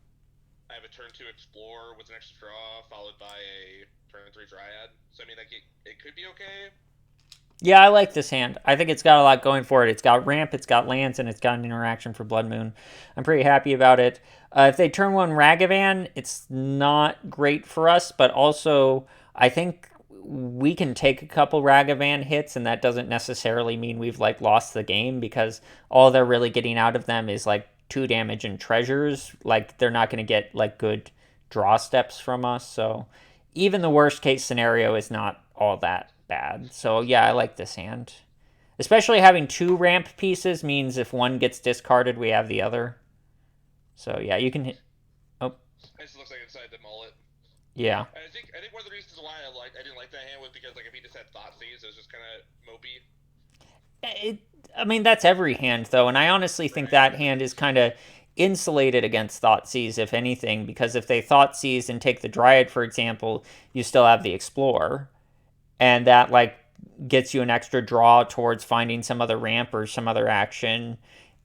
I have a turn 2 Explore with an extra draw, followed by a turn 3 Dryad. So I mean, like it could be okay. Yeah, I like this hand. I think it's got a lot going for it. It's got ramp, it's got lands, and it's got an interaction for Blood Moon. I'm pretty happy about it. If they turn one Ragavan, it's not great for us, but also I think we can take a couple Ragavan hits, and that doesn't necessarily mean we've like lost the game because all they're really getting out of them is like 2 damage and treasures. Like they're not going to get like good draw steps from us. So even the worst case scenario is not all that bad. So yeah, I like this hand. Especially having 2 ramp pieces means if one gets discarded, we have the other. So yeah, you can hit. Oh, It just looks like inside the mullet. yeah. I think one of the reasons why I didn't like that hand was because like if he just had Thoughtseize, it was just kind of mopey. I mean, that's every hand, though. And I honestly think Right. that hand is kind of insulated against Thoughtseize, if anything, because if they Thoughtseize and take the Dryad, for example, you still have the Explorer. And that, like, gets you an extra draw towards finding some other ramp or some other action.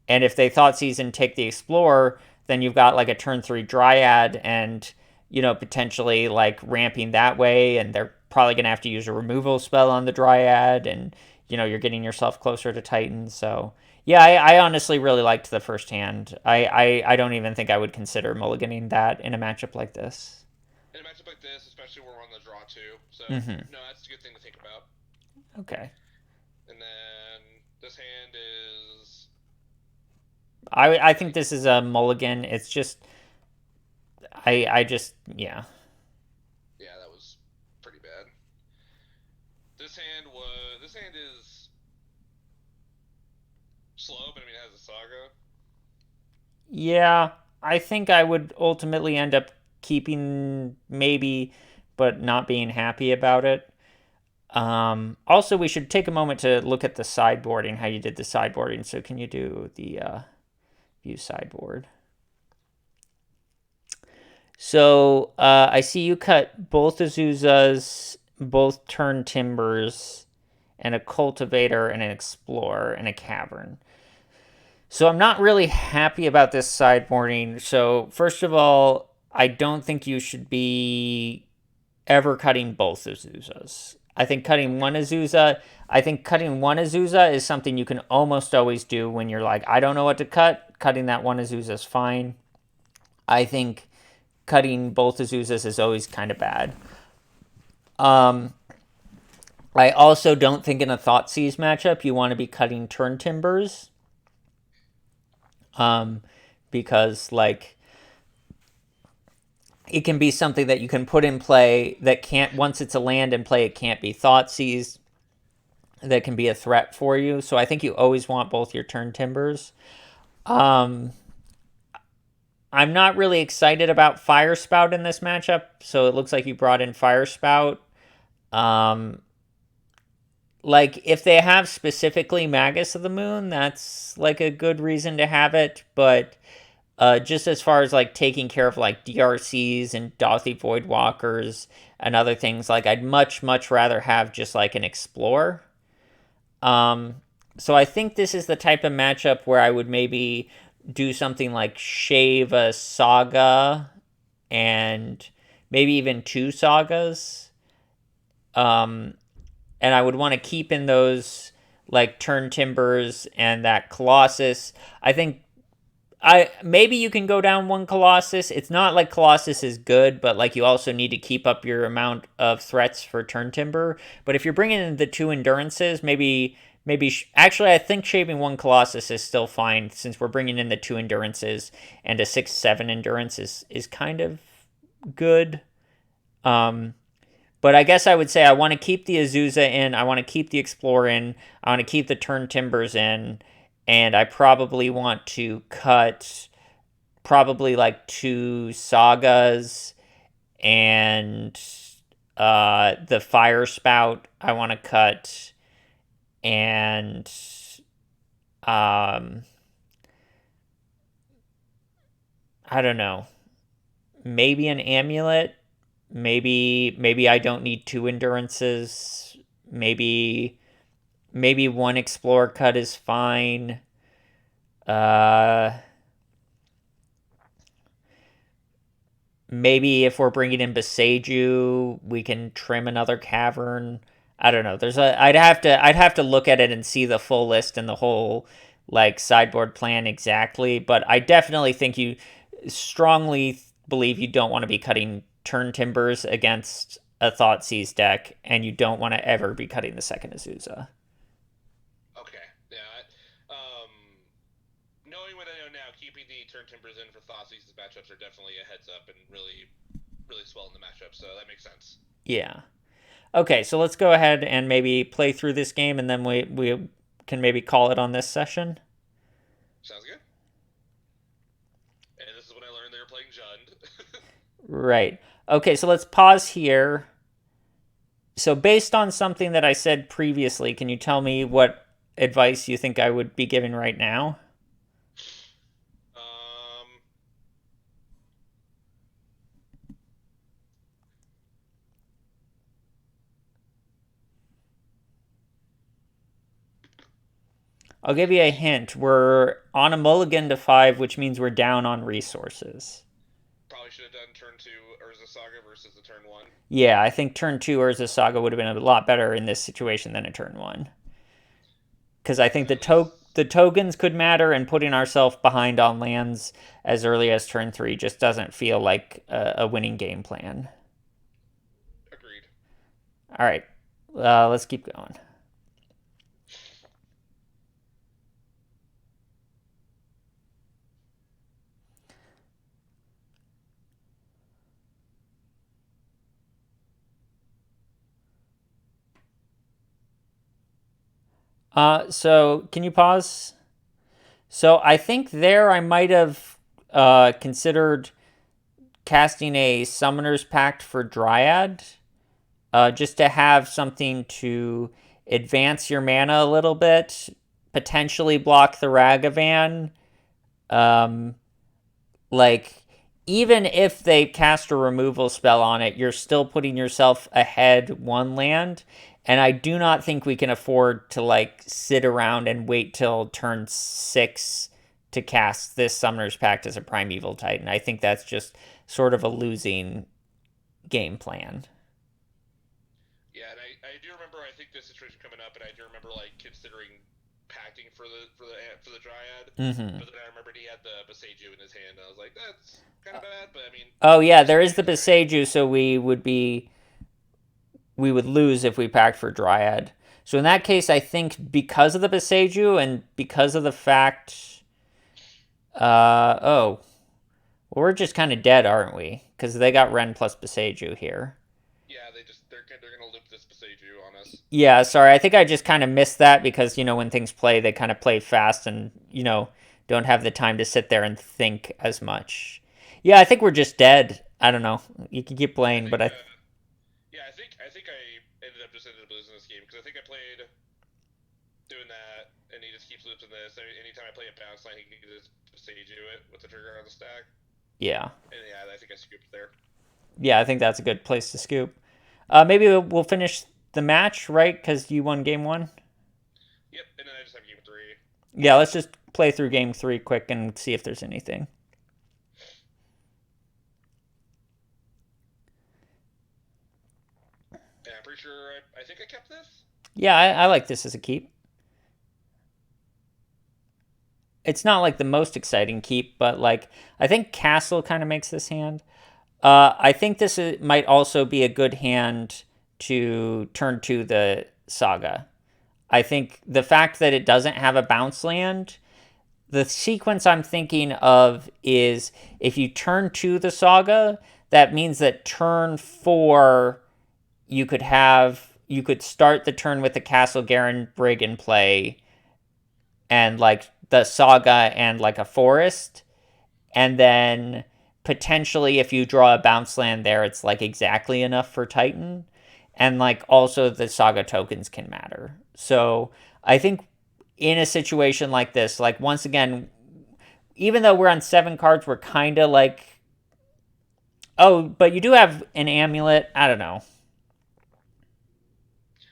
And if they Thoughtseize and take the Explorer, then you've got, like, a turn 3 Dryad and, potentially, like, ramping that way. And they're probably going to have to use a removal spell on the Dryad, and you're getting yourself closer to Titan. So yeah, I honestly really liked the first hand. I don't even think I would consider mulliganing that in a matchup like this. In a matchup like this, especially where we're on the draw too. So Mm-hmm. no, that's a good thing to think about. Okay. And then this hand is I think like, this is a mulligan. It's just I just yeah. yeah, that was pretty bad. This hand is slow, but I mean it has a saga. Yeah, I think I would ultimately end up keeping maybe, but not being happy about it. Also, we should take a moment to look at the sideboarding, how you did the sideboarding. So, can you do the view sideboard? So, I see you cut both Azuzas, both turn timbers, and a cultivator, and an explorer, and a cavern. So I'm not really happy about this sideboarding. So first of all, I don't think you should be ever cutting both Azuzas. I think cutting Okay. one Azusa, I think cutting one Azusa is something you can almost always do when you're like, I don't know what to cut. Cutting that one Azusa is fine. I think cutting both Azuzas is always kind of bad. Um, I also don't think in a Thoughtseize matchup you want to be cutting turn timbers. Um, because like it can be something that you can put in play that can't, once it's a land in play, it can't be thought seized. That can be a threat for you. So I think you always want both your turn timbers. Um, I'm not really excited about Fire Spout in this matchup. So it looks like you brought in Fire Spout. Um, like if they have specifically Magus of the Moon, that's like a good reason to have it. But just as far as like taking care of like DRCs and Dothy Voidwalkers and other things, like I'd much rather have just like an Explorer. Um, so I think this is the type of matchup where I would maybe do something like shave a Saga and maybe even two Sagas. Um, and I would want to keep in those like Turn Timbers and that Colossus. I think I maybe you can go down one Colossus. It's not like Colossus is good, but like you also need to keep up your amount of threats for turn timber. But if you're bringing in the two endurances, actually I think shaving one Colossus is still fine since we're bringing in the two endurances and a 6/7 endurance is kind of good. Um, but I guess I would say I want to keep the Azusa in. I want to keep the Explorer in. I want to keep the Turn Timbers in. And I probably want to cut probably like two Sagas and the Fire Spout I want to cut. And um, I don't know. Maybe an amulet. Maybe I don't need two endurances. Maybe one Explorer cut is fine. Uh, maybe if we're bringing in Beseju, we can trim another cavern. I don't know. I'd have to look at it and see the full list and the whole like sideboard plan exactly. But I definitely think you strongly believe you don't want to be cutting turn timbers against a Thoughtseize deck, and you don't want to ever be cutting the second Azusa. Okay. Yeah. Knowing what I know now, keeping the turn timbers in for Thoughtseizes matchups are definitely a heads up and really swell in the matchup. So that makes sense. Yeah. Okay, so let's go ahead and maybe play through this game, and then we can maybe call it on this session. Sounds good. And this is when I learned they were playing Jund. Right. Okay, so let's pause here. So, based on something that I said previously, can you tell me what advice you think I would be giving right now? um, I'll give you a hint. We're on a mulligan to 5, which means we're down on resources. Probably should have done turn two Urza Saga versus the turn one. Yeah, I think turn two Urza Saga would have been a lot better in this situation than a turn one. Because I think Because at least, the tokens could matter, and putting ourselves behind on lands as early as turn three just doesn't feel like a winning game plan. agreed. All right, let's keep going. So can you pause? So I think there I might have considered casting a Summoner's Pact for Dryad, just to have something to advance your mana a little bit, potentially block the Ragavan. Um, like, even if they cast a removal spell on it, you're still putting yourself ahead one land. And I do not think we can afford to like sit around and wait till turn six to cast this Summoner's Pact as a Primeval Titan. I think that's just sort of a losing game plan. Yeah, and I do remember. I think this situation coming up, and I do remember like considering packing for the Dryad. Mm-hmm. But then I remembered he had the Beseju in his hand, and I was like, that's kind of bad. But I mean, Oh yeah, just there in is the case, right? Beseju, so we would lose if we packed for Dryad. So in that case, I think because of the Beseju and because of the fact, oh, well, we're just kind of dead, aren't we? Because they got Ren plus Beseju here. Yeah, they're gonna loop this Beseju on us. Yeah, sorry, I think I just kind of missed that because when things play, they kind of play fast and don't have the time to sit there and think as much. Yeah, I think we're just dead. I don't know. You can keep I playing, but think. I Yeah, I think I ended up losing this game because I think I played doing that, and he just keeps looping this. Anytime I play a bounce line, he can just Beseju it with the trigger on the stack. yeah. And yeah, I think I scooped there. Yeah, I think that's a good place to scoop. Maybe we'll finish the match, right? Because you won game one. Yep, and then I just have game three. Yeah, let's just play through game three quick and see if there's anything. And I'm pretty sure I think I kept this. Yeah, I like this as a keep. It's not like the most exciting keep, but like I think Castle kind of makes this hand. I think might also be a good hand to turn to the Saga. I think the fact that it doesn't have a bounce land, the sequence I'm thinking of is if you turn to the Saga, that means that turn four you could start the turn with the Castle Garen Brig in play and like the Saga and like a forest, and then potentially if you draw a bounce land there, it's like exactly enough for Titan, and like also the Saga tokens can matter. So I think in a situation like this, like once again, even though we're on seven cards, we're kind of like, oh, but you do have an amulet. I don't know.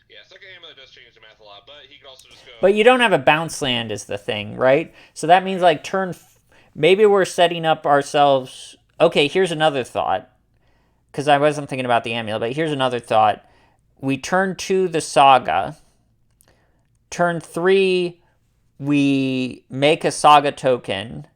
Yeah, second amulet does change the math a lot, but he could also just But go you don't have a bounce land is the thing, right? So that means right. like maybe we're setting up ourselves. Okay, here's another thought because I wasn't thinking about the amulet, but here's another thought. We turn to the Saga. Turn three, we make a Saga token.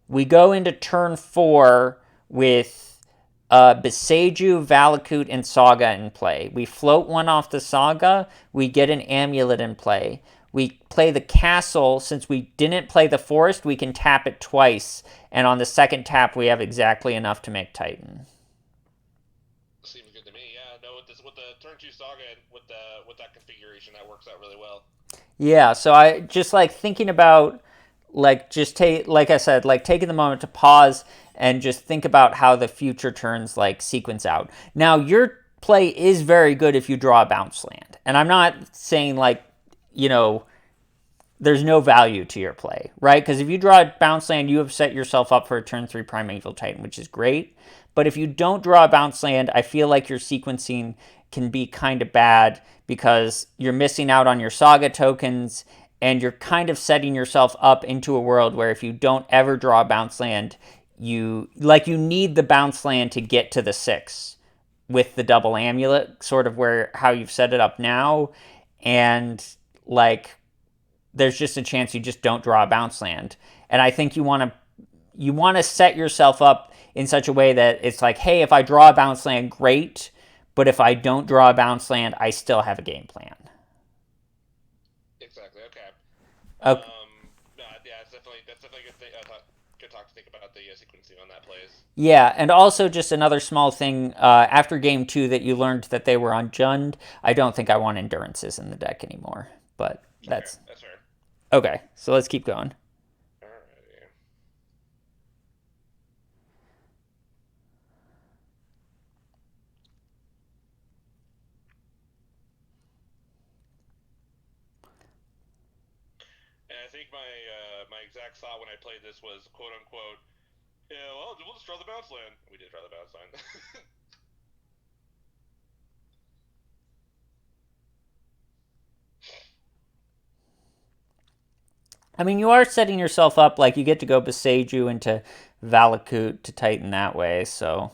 We go into turn four with Beseju, Valakut, and Saga in play. We float one off the Saga. We get an amulet in play. We play the castle. Since we didn't play the forest, we can tap it twice. And on the second tap, we have exactly enough to make Titan. Seems good to me. Yeah, no, with the turn two saga and with that configuration, that works out really well. Yeah, so I just like thinking about like just take like I said, like taking the moment to pause and just think about how the future turns like sequence out. Now your play is very good if you draw a bounce land. And I'm not saying like, you know, there's no value to your play, right? Because if you draw a bounce land, you have set yourself up for a turn three Primeval Titan, which is great. But if you don't draw a bounce land, I feel like your sequencing can be kind of bad because you're missing out on your Saga tokens and you're kind of setting yourself up into a world where if you don't ever draw a bounce land, you need the bounce land to get to the 6 with the double amulet, sort of where how you've set it up now, and like there's just a chance you just don't draw a bounce land. And I think you want to set yourself up in such a way that it's like, hey, if I draw a bounce land, great, but if I don't draw a bounce land, I still have a game plan. Exactly. Okay. Okay. No, yeah, that's definitely a good thing. Good talk to think about the sequencing on that plays. Yeah, and also just another small thing. After game 2, that you learned that they were on Jund. I don't think I want endurances in the deck anymore. But Okay, that's that's fair. okay. So let's keep going. Alrighty. And I think my exact thought when I played this was quote unquote, yeah, well, we'll just draw the bounce land. We did draw the bounce land. I mean, you are setting yourself up like you get to go Beseju into Valakut to tighten that way. So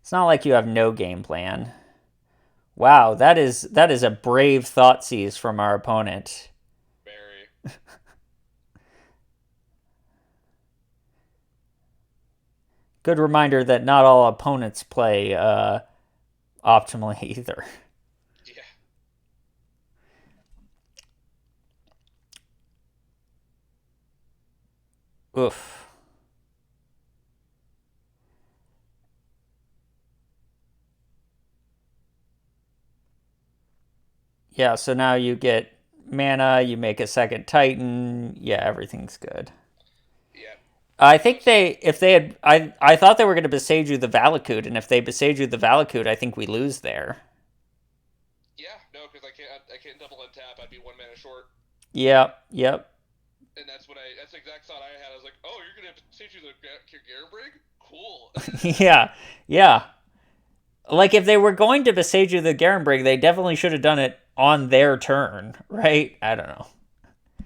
it's not like you have no game plan. Wow, that is a brave thought seize from our opponent. Very. Good reminder that not all opponents play optimally either. Yeah. Oof. Yeah, so now you get mana, you make a second Titan. Yeah, everything's good. Yeah. I No. think if they had, I thought they were going to Beseju the Valakut, and if they Beseju the Valakut, I think we lose there. Yeah. No, because I can't double untap. I'd be 1 mana short. Yep, yep. And that's the exact thought I had. I was like, oh, you're gonna send you the Garenbrig? Cool. Yeah, yeah. Like if they were going to Beseju the Garenbrig, they definitely should have done it on their turn, right? I don't know.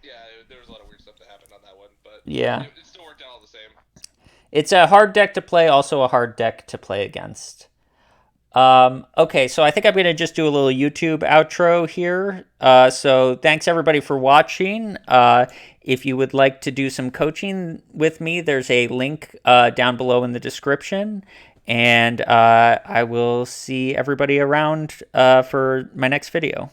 Yeah, there was a lot of weird stuff that happened on that one, but Yeah. it still worked out all the same. It's a hard deck to play, also a hard deck to play against. Okay, so I think I'm going to just do a little YouTube outro here. So thanks everybody for watching. If you would like to do some coaching with me, there's a link down below in the description. And I will see everybody around for my next video.